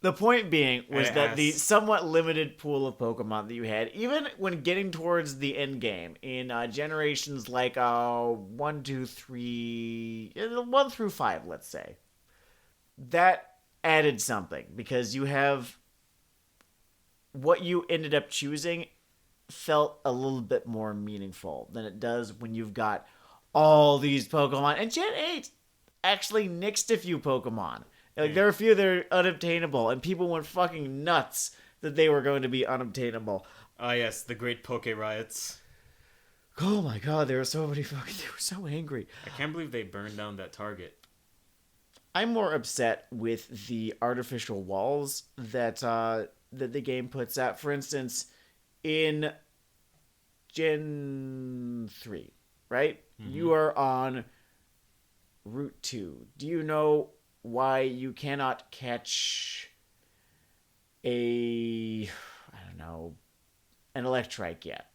The point being was that the somewhat limited pool of Pokemon that you had, even when getting towards the end game, in generations like 1, 2, 3, 1 through 5, let's say, that added something, because you have what you ended up choosing felt a little bit more meaningful than it does when you've got all these Pokemon. And Gen 8 actually nixed a few Pokemon. Like, there are a few that are unobtainable, and people went fucking nuts that they were going to be unobtainable. Ah, yes, the great Poke Riots. Oh my god, they were so angry. I can't believe they burned down that Target. I'm more upset with the artificial walls that the game puts out. For instance, in Gen 3, right? Mm-hmm. You are on Route 2. Do you know why you cannot catch an Electrike yet?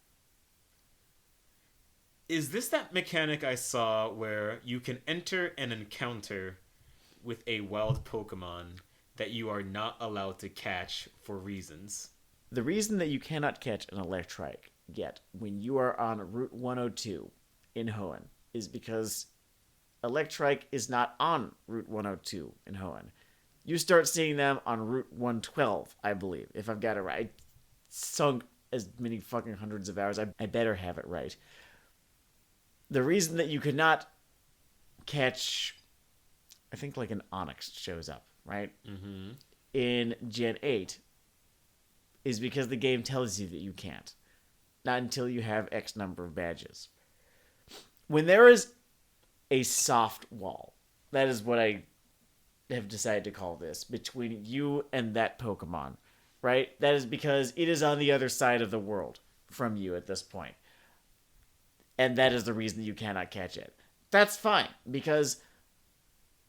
Is this that mechanic I saw where you can enter an encounter with a wild Pokemon that you are not allowed to catch for reasons? The reason that you cannot catch an Electrike yet when you are on Route 102 in Hoenn is because Electrike is not on Route 102 in Hoenn. You start seeing them on Route 112, I believe, if I've got it right. I sunk as many fucking hundreds of hours. I better have it right. The reason that you could not catch, I think like an Onyx shows up, right? Mm-hmm. In Gen 8 is because the game tells you that you can't. Not until you have X number of badges. When there is a soft wall, that is what I have decided to call this between you and that Pokemon, right? That is because it is on the other side of the world from you at this point. And that is the reason that you cannot catch it. That's fine, because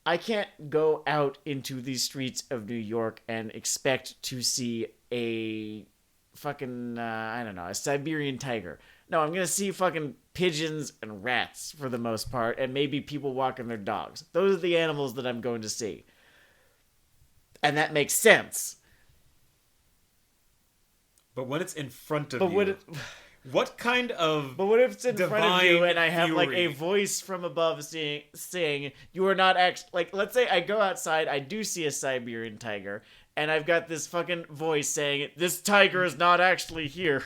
I can't go out into the streets of New York and expect to see a fucking, I don't know, a Siberian tiger. No, I'm going to see fucking pigeons and rats for the most part, and maybe people walking their dogs. Those are the animals that I'm going to see. And that makes sense. But when it's in front of But you, what kind of But what if it's in front of you and I have like a fury? voice from above saying you are not actually, like, let's say I go outside, I do see a Siberian tiger, and I've got this fucking voice saying this tiger is not actually here.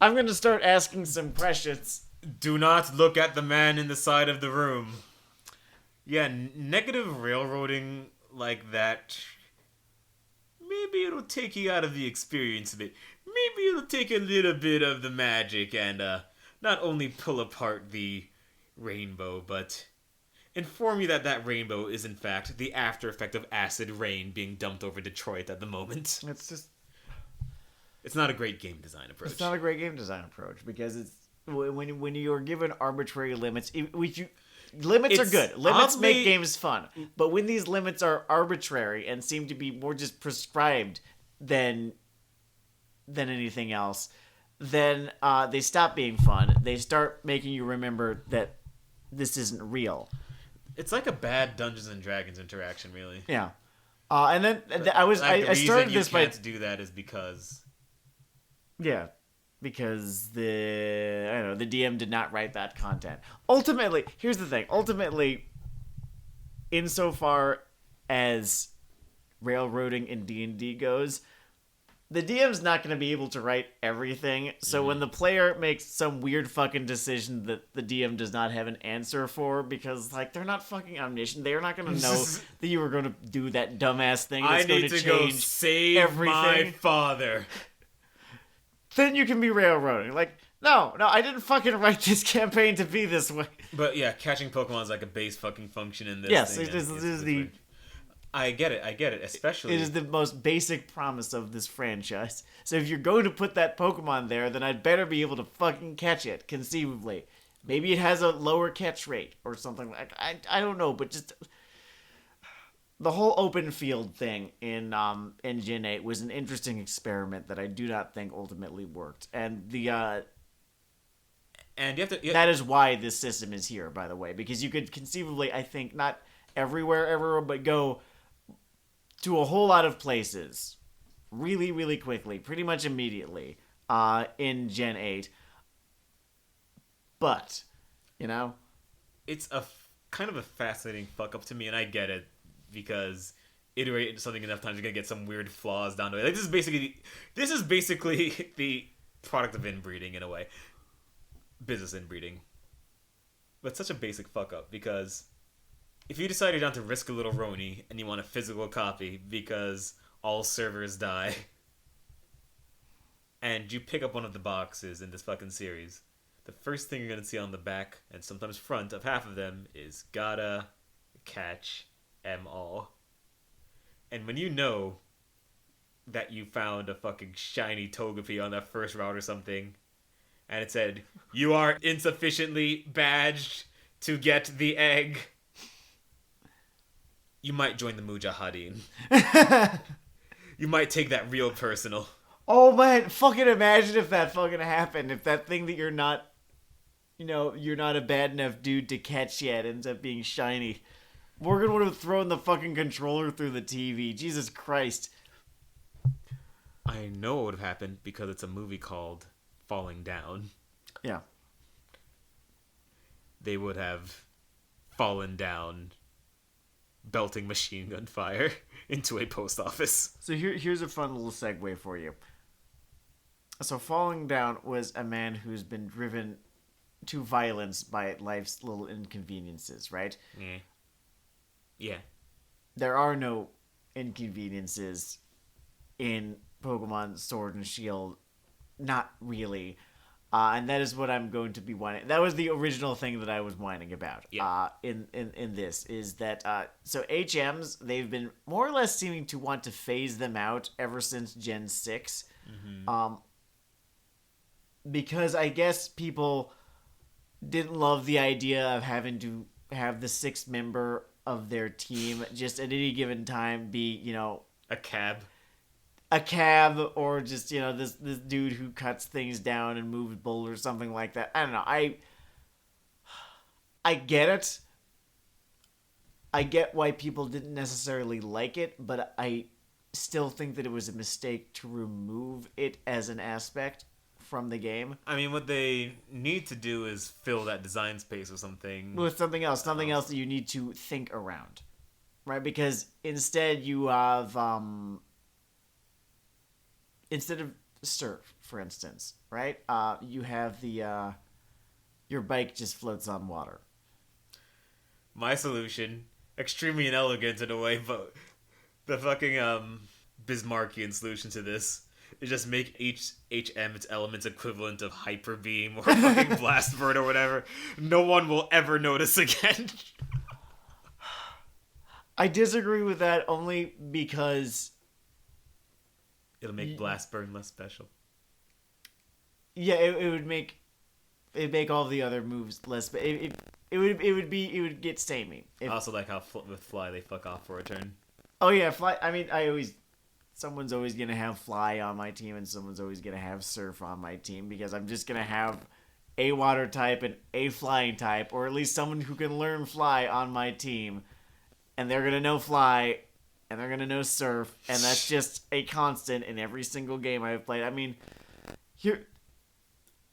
I'm gonna start asking some questions. Do not look at the man in the side of the room. Yeah, negative railroading like that. Maybe it'll take you out of the experience a bit. Maybe it'll take a little bit of the magic and not only pull apart the rainbow, but inform you that that rainbow is in fact the after effect of acid rain being dumped over Detroit at the moment. It's just, It's not a great game design approach. it's not a great game design approach because it's when you're given arbitrary limits, limits are It's good. Limits oddly- make games fun. But when these limits are arbitrary and seem to be more just prescribed than anything else, then they stop being fun. They start making you remember that this isn't real. It's like a bad Dungeons and Dragons interaction, really. Yeah. And then I The started reason this you by can't do that is because because the DM did not write that content. Ultimately, here's the thing. Ultimately, insofar as railroading in D&D goes, the DM's not going to be able to write everything. So when the player makes some weird fucking decision that the DM does not have an answer for, because like they're not fucking omniscient, they're not going to know that you were going to do that dumbass thing. I That's going need to change go save everything. my father. Then you can be railroading. Like, no, I didn't fucking write this campaign to be this way. But yeah, catching Pokemon is like a base fucking function in this. Yes, thing, it is, and it is the weird. I get it. Especially it is the most basic promise of this franchise. So if you're going to put that Pokemon there, then I'd better be able to fucking catch it, conceivably. Maybe it has a lower catch rate or something like I don't know, but just the whole open field thing in Gen 8 was an interesting experiment that I do not think ultimately worked. And and you have to. that is why this system is here, by the way, because you could conceivably, I think, not everywhere, but go to a whole lot of places really, really quickly, pretty much immediately in Gen 8. But, it's a kind of a fascinating fuck up to me, and I get it because iterate into something enough times you're gonna get some weird flaws down to it. Like this is basically the product of inbreeding in a way, business inbreeding. But it's such a basic fuck up because if you decide you're down to risk a little Roni and you want a physical copy because all servers die, and you pick up one of the boxes in this fucking series, the first thing you're gonna see on the back and sometimes front of half of them is gotta catch 'em all. And when you know that you found a fucking shiny Togepi on that first route or something, and it said, you are insufficiently badged to get the egg, you might join the Mujahideen. You might take that real personal. oh man, fucking imagine if that fucking happened. If that thing that you're not a bad enough dude to catch yet ends up being shiny. Morgan would have thrown the fucking controller through the TV. Jesus Christ. I know what would have happened because it's a movie called Falling Down. Yeah. They would have fallen down, belting machine gun fire into a post office. So here's a fun little segue for you. So Falling Down was a man who's been driven to violence by life's little inconveniences, right? Yeah. There are no inconveniences in Pokemon Sword and Shield. Not really. And that is what I'm going to be whining. That was the original thing that I was whining about. Yeah. In this is that so HMs, they've been more or less seeming to want to phase them out ever since Gen 6. Because I guess people didn't love the idea of having to have the sixth member of their team just at any given time be, A cab. or just, this dude who cuts things down and moves boulders, something like that. I don't know. I get it. I get why people didn't necessarily like it, but I still think that it was a mistake to remove it as an aspect from the game. I mean, what they need to do is fill that design space with something. With something else that you need to think around, right? Because instead you have, instead of surf, for instance, right? You have your bike just floats on water. My solution, extremely inelegant in a way, but the fucking Bismarckian solution to this is just make HM its elements equivalent of Hyper Beam or fucking Blast Bird or whatever. No one will ever notice again. I disagree with that only because It'll make Blast Bird less special. Yeah, it would make all the other moves less. But it would get samey. I also like how with Fly they fuck off for a turn. Oh yeah, Fly. I mean, someone's always gonna have Fly on my team, and someone's always gonna have Surf on my team because I'm just gonna have a water type and a flying type, or at least someone who can learn Fly on my team, and they're gonna know Fly. And they're going to know Surf, and that's just a constant in every single game I've played. I mean,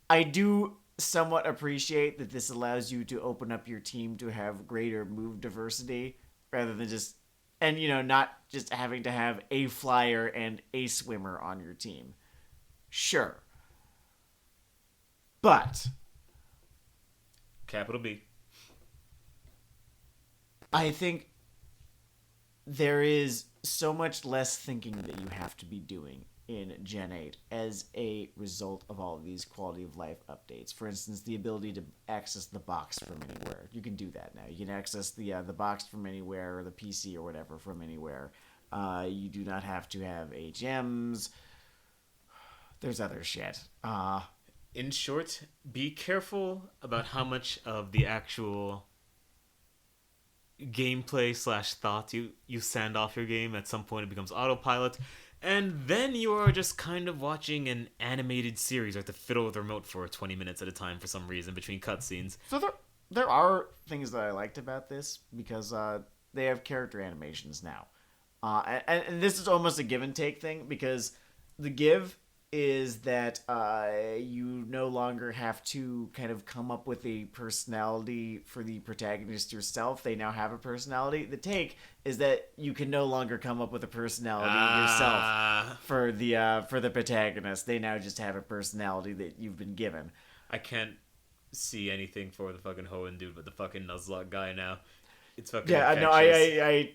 I do somewhat appreciate that this allows you to open up your team to have greater move diversity, rather than not just having to have a flyer and a swimmer on your team. Sure. But Capital B. I think there is so much less thinking that you have to be doing in Gen 8 as a result of all of these quality of life updates. For instance, the ability to access the box from anywhere. You can do that now. You can access the box from anywhere, or the PC or whatever from anywhere. You do not have to have HMs. There's other shit. In short, be careful about how much of the actual gameplay / thought you send off your game. At some point it becomes autopilot, and then you are just kind of watching an animated series. You have to fiddle with the remote for 20 minutes at a time for some reason between cutscenes. So there are things that I liked about this, because they have character animations now, and this is almost a give and take thing, because the give is that you no longer have to kind of come up with a personality for the protagonist yourself. They now have a personality. The take is that you can no longer come up with a personality yourself for the protagonist. They now just have a personality that you've been given. I can't see anything for the fucking Hoenn dude, but the fucking Nuzlocke guy now. It's fucking infectious. No, I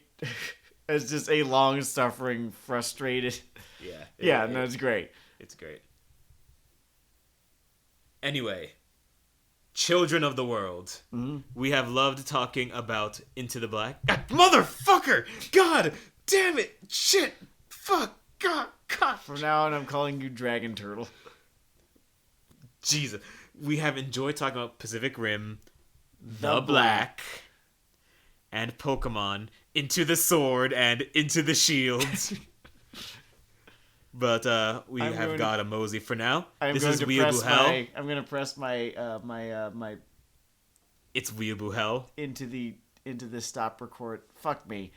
it's just a long-suffering, frustrated. Yeah. It's great. It's great. Anyway, children of the world, we have loved talking about Into the Black. Motherfucker! God damn it! Shit! Fuck! God! From now on, I'm calling you Dragon Turtle. Jesus. We have enjoyed talking about Pacific Rim, The Black, and Pokemon, Into the Sword, and Into the Shield. But we have got a mosey for now. This is Weeaboo Hell. I'm going to press my It's Weeaboo Hell. into the stop record. Fuck me.